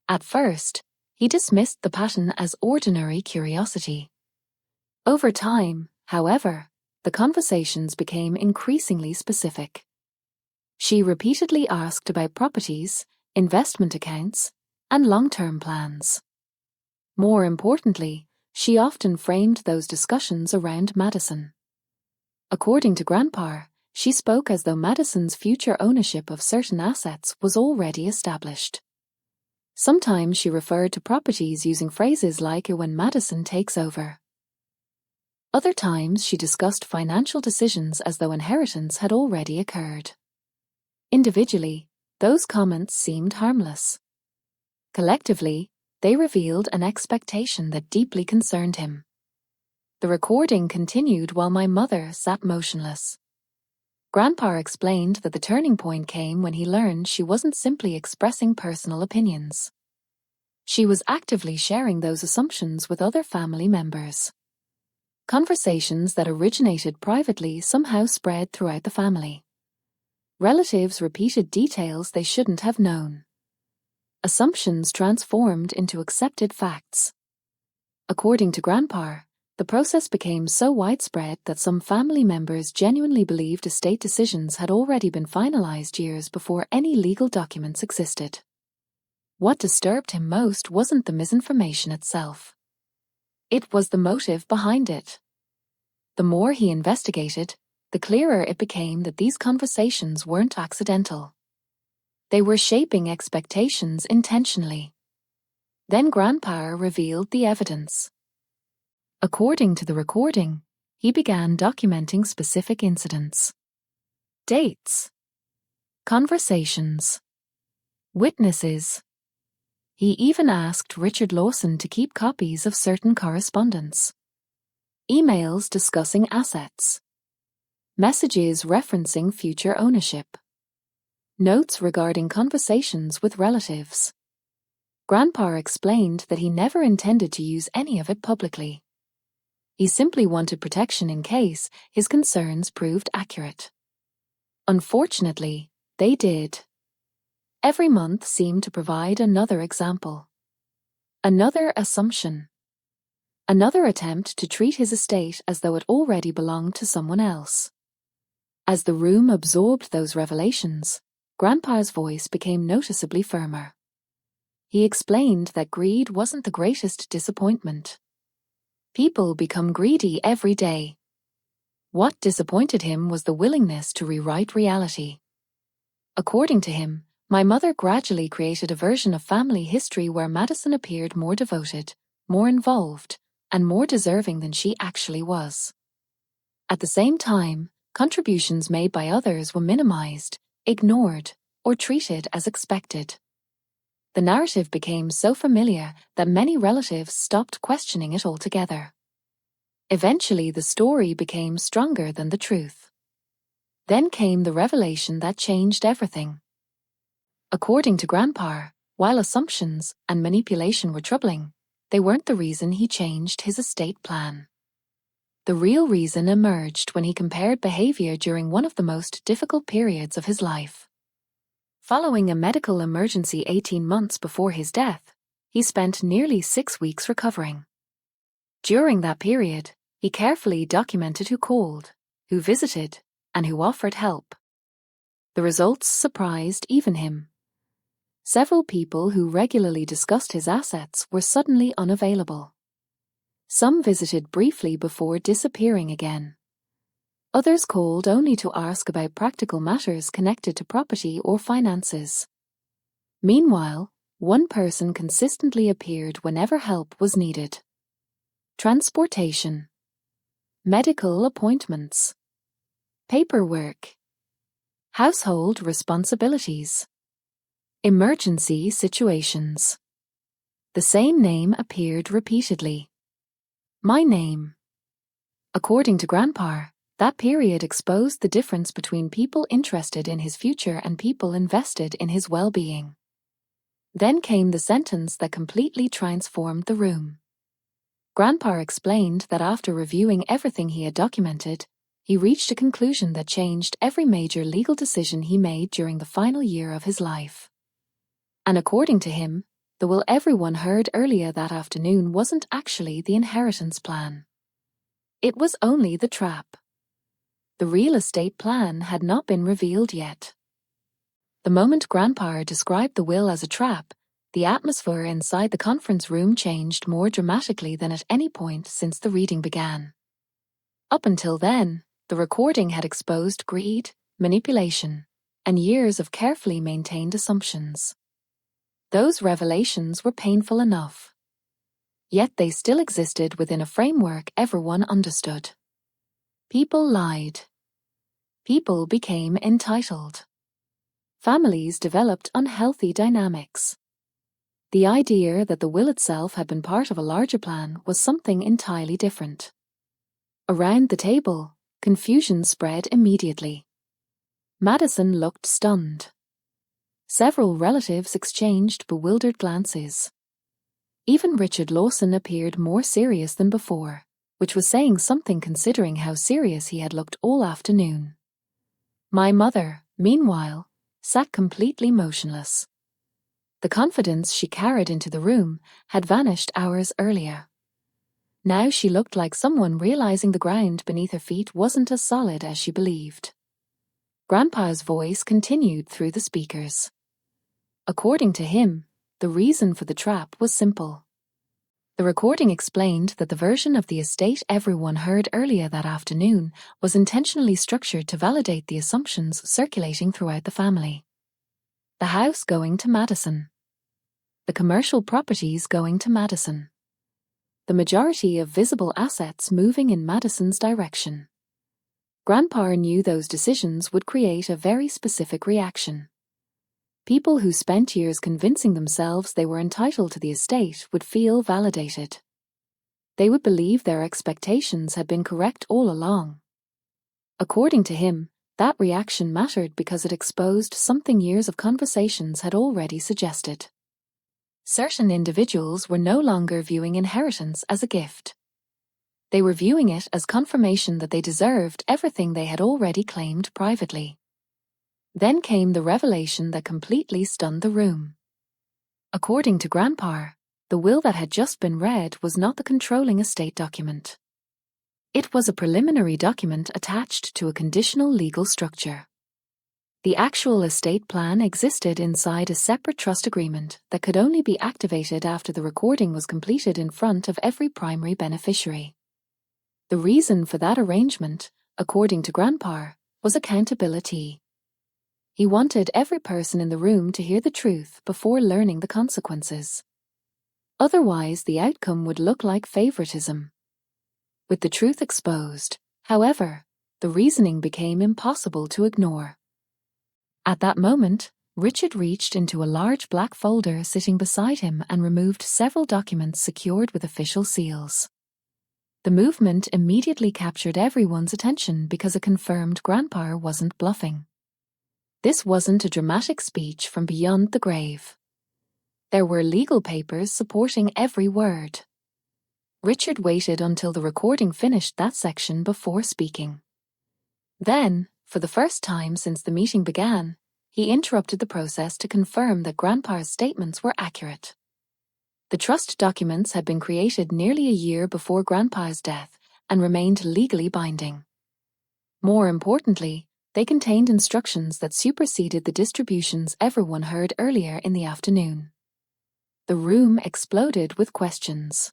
At first, he dismissed the pattern as ordinary curiosity. Over time, however, the conversations became increasingly specific. She repeatedly asked about properties, investment accounts, and long-term plans. More importantly, she often framed those discussions around Madison. According to Grandpa, she spoke as though Madison's future ownership of certain assets was already established. Sometimes she referred to properties using phrases like "when Madison takes over." Other times she discussed financial decisions as though inheritance had already occurred. Individually, those comments seemed harmless. Collectively, they revealed an expectation that deeply concerned him. The recording continued while my mother sat motionless. Grandpa explained that the turning point came when he learned she wasn't simply expressing personal opinions. She was actively sharing those assumptions with other family members. Conversations that originated privately somehow spread throughout the family. Relatives repeated details they shouldn't have known. Assumptions transformed into accepted facts. According to Grandpa, the process became so widespread that some family members genuinely believed estate decisions had already been finalized years before any legal documents existed. What disturbed him most wasn't the misinformation itself. It was the motive behind it. The more he investigated, the clearer it became that these conversations weren't accidental. They were shaping expectations intentionally. Then Grandpa revealed the evidence. According to the recording, he began documenting specific incidents. Dates. Conversations. Witnesses. He even asked Richard Lawson to keep copies of certain correspondence. Emails discussing assets. Messages referencing future ownership. Notes regarding conversations with relatives. Grandpa explained that he never intended to use any of it publicly. He simply wanted protection in case his concerns proved accurate. Unfortunately, they did. Every month seemed to provide another example. Another assumption. Another attempt to treat his estate as though it already belonged to someone else. As the room absorbed those revelations, Grandpa's voice became noticeably firmer. He explained that greed wasn't the greatest disappointment. People become greedy every day. What disappointed him was the willingness to rewrite reality. According to him, my mother gradually created a version of family history where Madison appeared more devoted, more involved, and more deserving than she actually was. At the same time, contributions made by others were minimized, ignored, or treated as expected. The narrative became so familiar that many relatives stopped questioning it altogether. Eventually, the story became stronger than the truth. Then came the revelation that changed everything. According to Grandpa, while assumptions and manipulation were troubling, they weren't the reason he changed his estate plan. The real reason emerged when he compared behavior during one of the most difficult periods of his life. Following a medical emergency 18 months before his death, he spent nearly 6 weeks recovering. During that period, he carefully documented who called, who visited, and who offered help. The results surprised even him. Several people who regularly discussed his assets were suddenly unavailable. Some visited briefly before disappearing again. Others called only to ask about practical matters connected to property or finances. Meanwhile, one person consistently appeared whenever help was needed. Transportation. medical appointments, paperwork, household responsibilities, emergency situations. The same name appeared repeatedly. My name. According to Grandpa, that period exposed the difference between people interested in his future and people invested in his well-being. Then came the sentence that completely transformed the room. Grandpa explained that after reviewing everything he had documented, he reached a conclusion that changed every major legal decision he made during the final year of his life. And according to him, the will everyone heard earlier that afternoon wasn't actually the inheritance plan. It was only the trap. The real estate plan had not been revealed yet. The moment Grandpa described the will as a trap, the atmosphere inside the conference room changed more dramatically than at any point since the reading began. Up until then, the recording had exposed greed, manipulation, and years of carefully maintained assumptions. Those revelations were painful enough. Yet they still existed within a framework everyone understood. People lied. People became entitled. Families developed unhealthy dynamics. The idea that the will itself had been part of a larger plan was something entirely different. Around the table, confusion spread immediately. Madison looked stunned. Several relatives exchanged bewildered glances. Even Richard Lawson appeared more serious than before, which was saying something considering how serious he had looked all afternoon. My mother, meanwhile, sat completely motionless. The confidence she carried into the room had vanished hours earlier. Now she looked like someone realizing the ground beneath her feet wasn't as solid as she believed. Grandpa's voice continued through the speakers. According to him, the reason for the trap was simple. The recording explained that the version of the estate everyone heard earlier that afternoon was intentionally structured to validate the assumptions circulating throughout the family. The house going to Madison. The commercial properties going to Madison. The majority of visible assets moving in Madison's direction. Grandpa knew those decisions would create a very specific reaction. People who spent years convincing themselves they were entitled to the estate would feel validated. They would believe their expectations had been correct all along. According to him, that reaction mattered because it exposed something years of conversations had already suggested. Certain individuals were no longer viewing inheritance as a gift. They were viewing it as confirmation that they deserved everything they had already claimed privately. Then came the revelation that completely stunned the room. According to Grandpa, the will that had just been read was not the controlling estate document. It was a preliminary document attached to a conditional legal structure. The actual estate plan existed inside a separate trust agreement that could only be activated after the recording was completed in front of every primary beneficiary. The reason for that arrangement, according to Grandpa, was accountability. He wanted every person in the room to hear the truth before learning the consequences. Otherwise, the outcome would look like favoritism. With the truth exposed, however, the reasoning became impossible to ignore. At that moment, Richard reached into a large black folder sitting beside him and removed several documents secured with official seals. The movement immediately captured everyone's attention because it confirmed Grandpa wasn't bluffing. This wasn't a dramatic speech from beyond the grave. There were legal papers supporting every word. Richard waited until the recording finished that section before speaking. Then, for the first time since the meeting began, he interrupted the process to confirm that Grandpa's statements were accurate. The trust documents had been created nearly a year before Grandpa's death and remained legally binding. More importantly, they contained instructions that superseded the distributions everyone heard earlier in the afternoon. The room exploded with questions.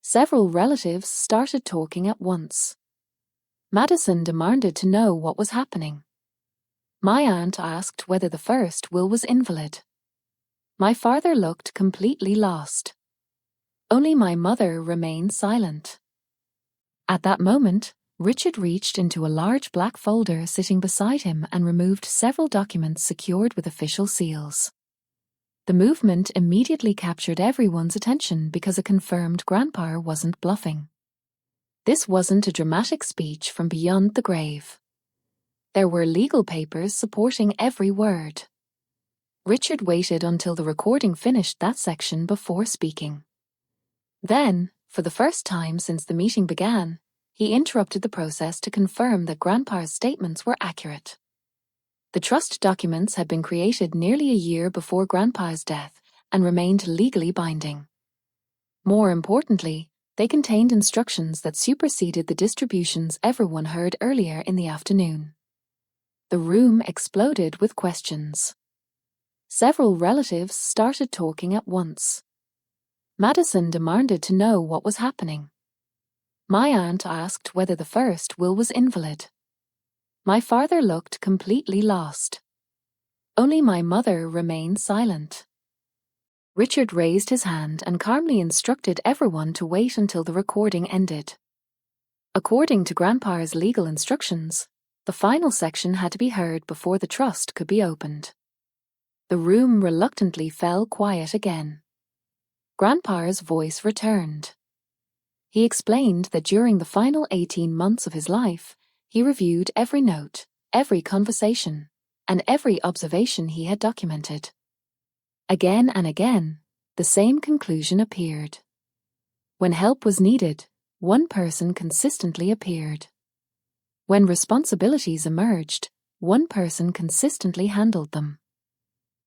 Several relatives started talking at once. Madison demanded to know what was happening. My aunt asked whether the first will was invalid. My father looked completely lost. Only my mother remained silent. At that moment, Richard reached into a large black folder sitting beside him and removed several documents secured with official seals. The movement immediately captured everyone's attention because it confirmed Grandpa wasn't bluffing. This wasn't a dramatic speech from beyond the grave. There were legal papers supporting every word. Richard waited until the recording finished that section before speaking. Then, for the first time since the meeting began, he interrupted the process to confirm that Grandpa's statements were accurate. The trust documents had been created nearly a year before Grandpa's death and remained legally binding. More importantly, they contained instructions that superseded the distributions everyone heard earlier in the afternoon. The room exploded with questions. Several relatives started talking at once. Madison demanded to know what was happening. My aunt asked whether the first will was invalid. My father looked completely lost. Only my mother remained silent. Richard raised his hand and calmly instructed everyone to wait until the recording ended. According to Grandpa's legal instructions, the final section had to be heard before the trust could be opened. The room reluctantly fell quiet again. Grandpa's voice returned. He explained that during the final 18 months of his life, he reviewed every note, every conversation, and every observation he had documented. Again and again, the same conclusion appeared. When help was needed, one person consistently appeared. When responsibilities emerged, one person consistently handled them.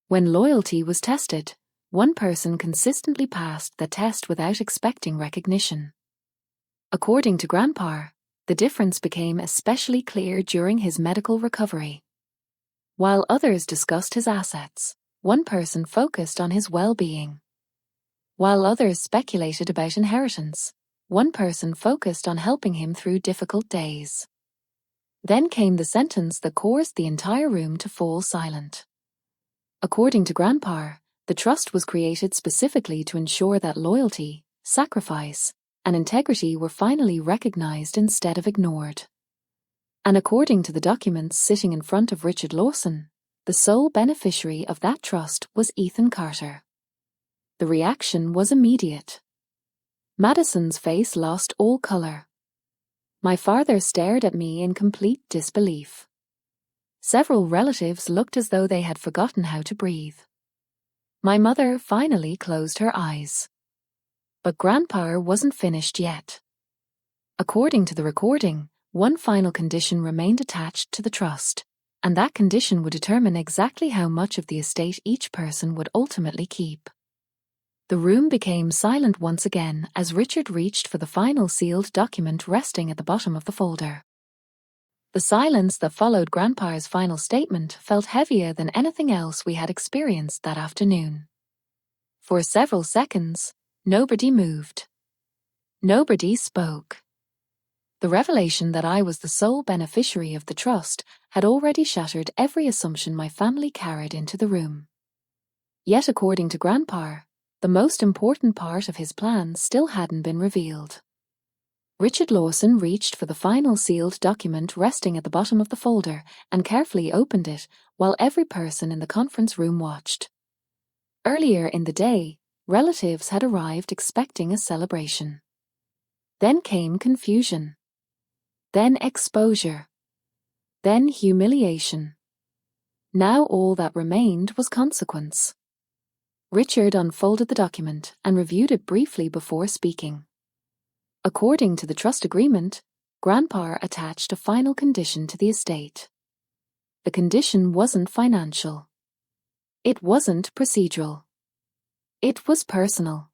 When loyalty was tested, one person consistently passed the test without expecting recognition. According to Grandpa, the difference became especially clear during his medical recovery. While others discussed his assets, one person focused on his well-being. While others speculated about inheritance, one person focused on helping him through difficult days. Then came the sentence that caused the entire room to fall silent. According to Grandpa, the trust was created specifically to ensure that loyalty, sacrifice, and integrity were finally recognized instead of ignored. And according to the documents sitting in front of Richard Lawson, the sole beneficiary of that trust was Ethan Carter. The reaction was immediate. Madison's face lost all color. My father stared at me in complete disbelief. Several relatives looked as though they had forgotten how to breathe. My mother finally closed her eyes. But Grandpa wasn't finished yet. According to the recording, one final condition remained attached to the trust, and that condition would determine exactly how much of the estate each person would ultimately keep. The room became silent once again as Richard reached for the final sealed document resting at the bottom of the folder. The silence that followed Grandpa's final statement felt heavier than anything else we had experienced that afternoon. For several seconds, nobody moved. Nobody spoke. The revelation that I was the sole beneficiary of the trust had already shattered every assumption my family carried into the room. Yet according to Grandpa, the most important part of his plan still hadn't been revealed. Richard Lawson reached for the final sealed document resting at the bottom of the folder and carefully opened it while every person in the conference room watched. Earlier in the day, relatives had arrived expecting a celebration. Then came confusion. Then exposure. Then humiliation. Now all that remained was consequence. Richard unfolded the document and reviewed it briefly before speaking. According to the trust agreement, Grandpa attached a final condition to the estate. The condition wasn't financial. It wasn't procedural. It was personal.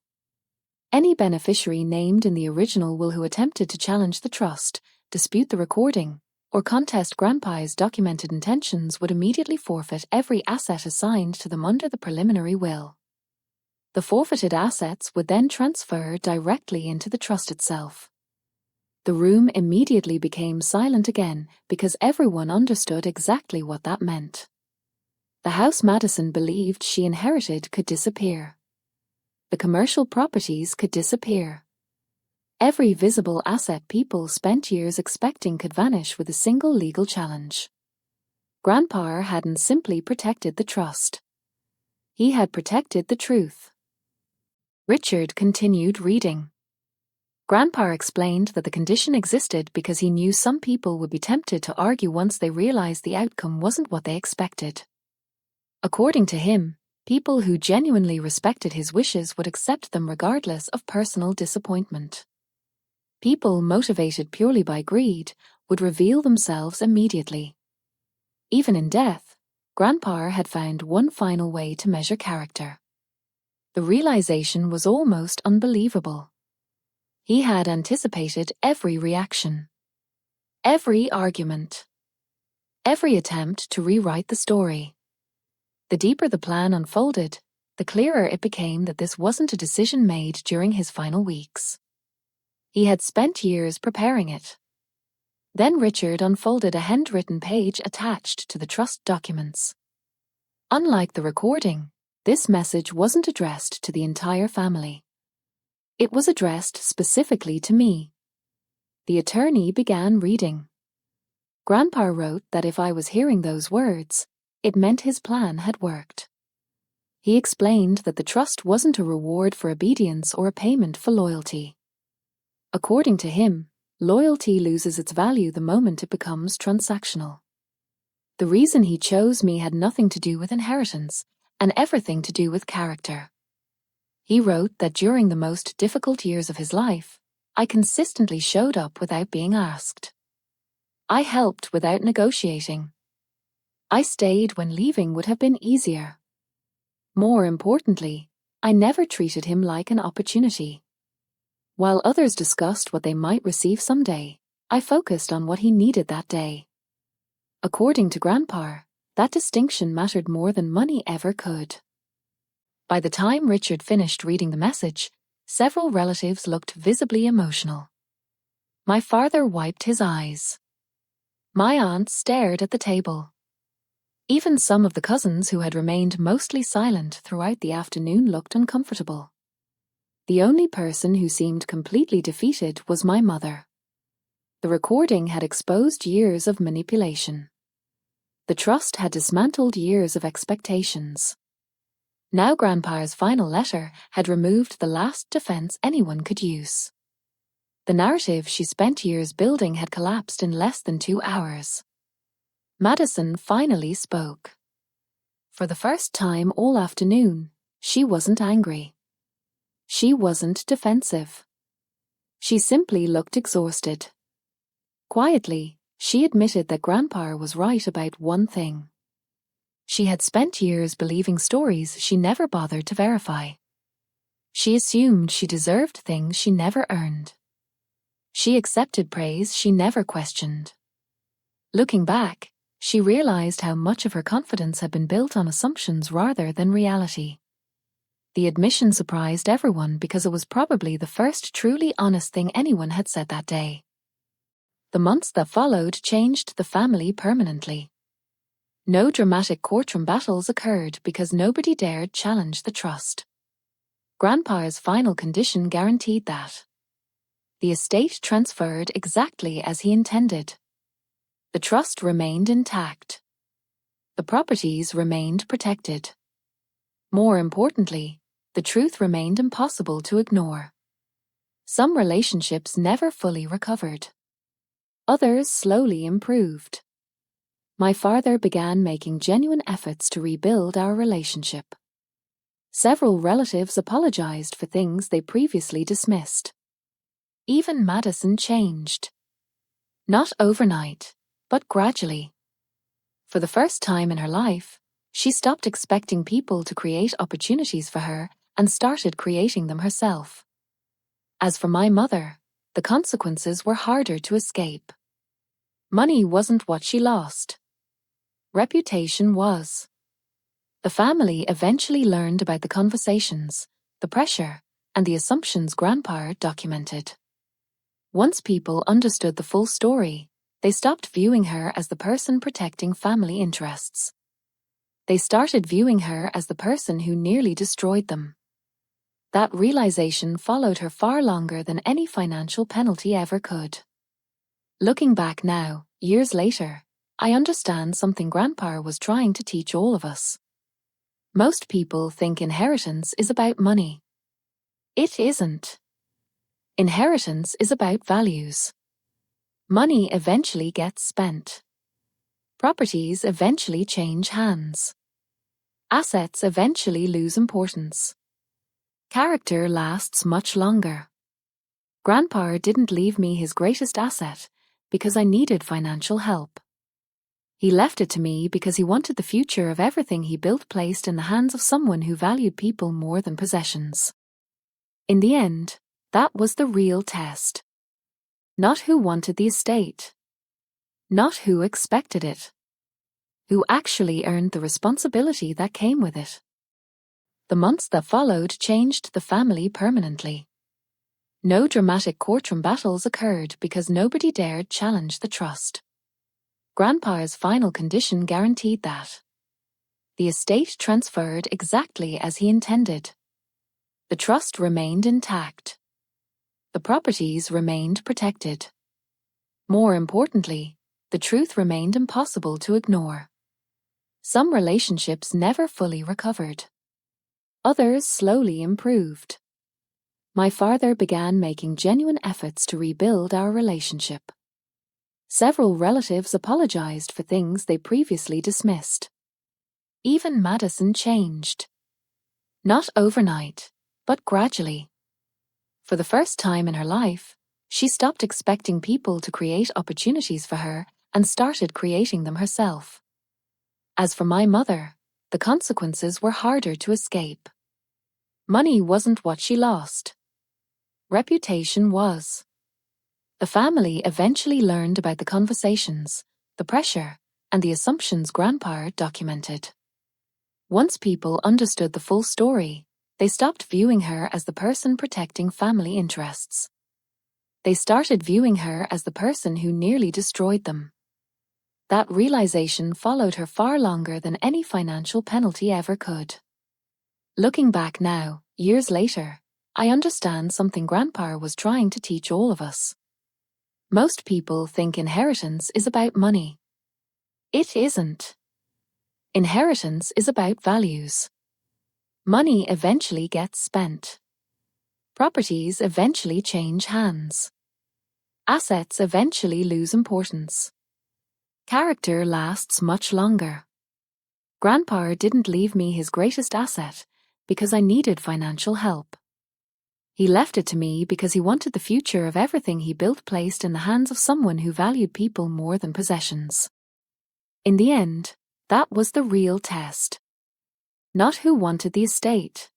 Any beneficiary named in the original will who attempted to challenge the trust, dispute the recording, or contest Grandpa's documented intentions would immediately forfeit every asset assigned to them under the preliminary will. The forfeited assets would then transfer directly into the trust itself. The room immediately became silent again because everyone understood exactly what that meant. The house Madison believed she inherited could disappear. The commercial properties could disappear. Every visible asset people spent years expecting could vanish with a single legal challenge. Grandpa hadn't simply protected the trust. He had protected the truth. Richard continued reading. Grandpa explained that the condition existed because he knew some people would be tempted to argue once they realized the outcome wasn't what they expected. According to him, people who genuinely respected his wishes would accept them regardless of personal disappointment. People motivated purely by greed would reveal themselves immediately. Even in death, Grandpa had found one final way to measure character. The realization was almost unbelievable. He had anticipated every reaction, every argument, every attempt to rewrite the story. The deeper the plan unfolded, the clearer it became that this wasn't a decision made during his final weeks. He had spent years preparing it. Then Richard unfolded a handwritten page attached to the trust documents. Unlike the recording, this message wasn't addressed to the entire family. It was addressed specifically to me. The attorney began reading. Grandpa wrote that if I was hearing those words, it meant his plan had worked. He explained that the trust wasn't a reward for obedience or a payment for loyalty. According to him, loyalty loses its value the moment it becomes transactional. The reason he chose me had nothing to do with inheritance, and everything to do with character. He wrote that during the most difficult years of his life, I consistently showed up without being asked. I helped without negotiating. I stayed when leaving would have been easier. More importantly, I never treated him like an opportunity. While others discussed what they might receive someday, I focused on what he needed that day. According to Grandpa, that distinction mattered more than money ever could. By the time Richard finished reading the message, several relatives looked visibly emotional. My father wiped his eyes. My aunt stared at the table. Even some of the cousins who had remained mostly silent throughout the afternoon looked uncomfortable. The only person who seemed completely defeated was my mother. The recording had exposed years of manipulation. The trust had dismantled years of expectations. Now Grandpa's final letter had removed the last defense anyone could use. The narrative she spent years building had collapsed in less than 2 hours. Madison finally spoke. For the first time all afternoon, she wasn't angry. She wasn't defensive. She simply looked exhausted. Quietly, she admitted that Grandpa was right about one thing. She had spent years believing stories she never bothered to verify. She assumed she deserved things she never earned. She accepted praise she never questioned. Looking back, she realized how much of her confidence had been built on assumptions rather than reality. The admission surprised everyone because it was probably the first truly honest thing anyone had said that day. The months that followed changed the family permanently. No dramatic courtroom battles occurred because nobody dared challenge the trust. Grandpa's final condition guaranteed that. The estate transferred exactly as he intended. The trust remained intact. The properties remained protected. More importantly, the truth remained impossible to ignore. Some relationships never fully recovered. Others slowly improved. My father began making genuine efforts to rebuild our relationship. Several relatives apologized for things they previously dismissed. Even Madison changed. Not overnight, but gradually. For the first time in her life, she stopped expecting people to create opportunities for her and started creating them herself. As for my mother, the consequences were harder to escape. Money wasn't what she lost. Reputation was. The family eventually learned about the conversations, the pressure, and the assumptions Grandpa documented. Once people understood the full story, they stopped viewing her as the person protecting family interests. They started viewing her as the person who nearly destroyed them. That realization followed her far longer than any financial penalty ever could. Looking back now, years later, I understand something Grandpa was trying to teach all of us. Most people think inheritance is about money. It isn't. Inheritance is about values. Money eventually gets spent. Properties eventually change hands. Assets eventually lose importance. Character lasts much longer. Grandpa didn't leave me his greatest asset because I needed financial help. He left it to me because he wanted the future of everything he built placed in the hands of someone who valued people more than possessions. In the end, that was the real test. Not who wanted the estate. Not who expected it. Who actually earned the responsibility that came with it. The months that followed changed the family permanently. No dramatic courtroom battles occurred because nobody dared challenge the trust. Grandpa's final condition guaranteed that. The estate transferred exactly as he intended. The trust remained intact. The properties remained protected. More importantly, the truth remained impossible to ignore. Some relationships never fully recovered. Others slowly improved. My father began making genuine efforts to rebuild our relationship. Several relatives apologized for things they previously dismissed. Even Madison changed. Not overnight, but gradually. For the first time in her life, she stopped expecting people to create opportunities for her and started creating them herself. As for my mother, the consequences were harder to escape. Money wasn't what she lost. Reputation was. The family eventually learned about the conversations, the pressure, and the assumptions Grandpa documented. Once people understood the full story, they stopped viewing her as the person protecting family interests. They started viewing her as the person who nearly destroyed them. That realization followed her far longer than any financial penalty ever could. Looking back now, years later, I understand something Grandpa was trying to teach all of us. Most people think inheritance is about money. It isn't. Inheritance is about values. Money eventually gets spent. Properties eventually change hands. Assets eventually lose importance. Character lasts much longer. Grandpa didn't leave me his greatest asset because I needed financial help. He left it to me because he wanted the future of everything he built placed in the hands of someone who valued people more than possessions. In the end, that was the real test. Not who wanted the estate.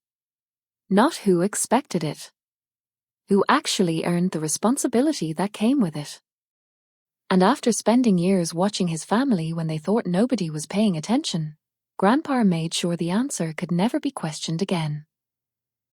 Not who expected it. Who actually earned the responsibility that came with it. And after spending years watching his family when they thought nobody was paying attention, Grandpa made sure the answer could never be questioned again.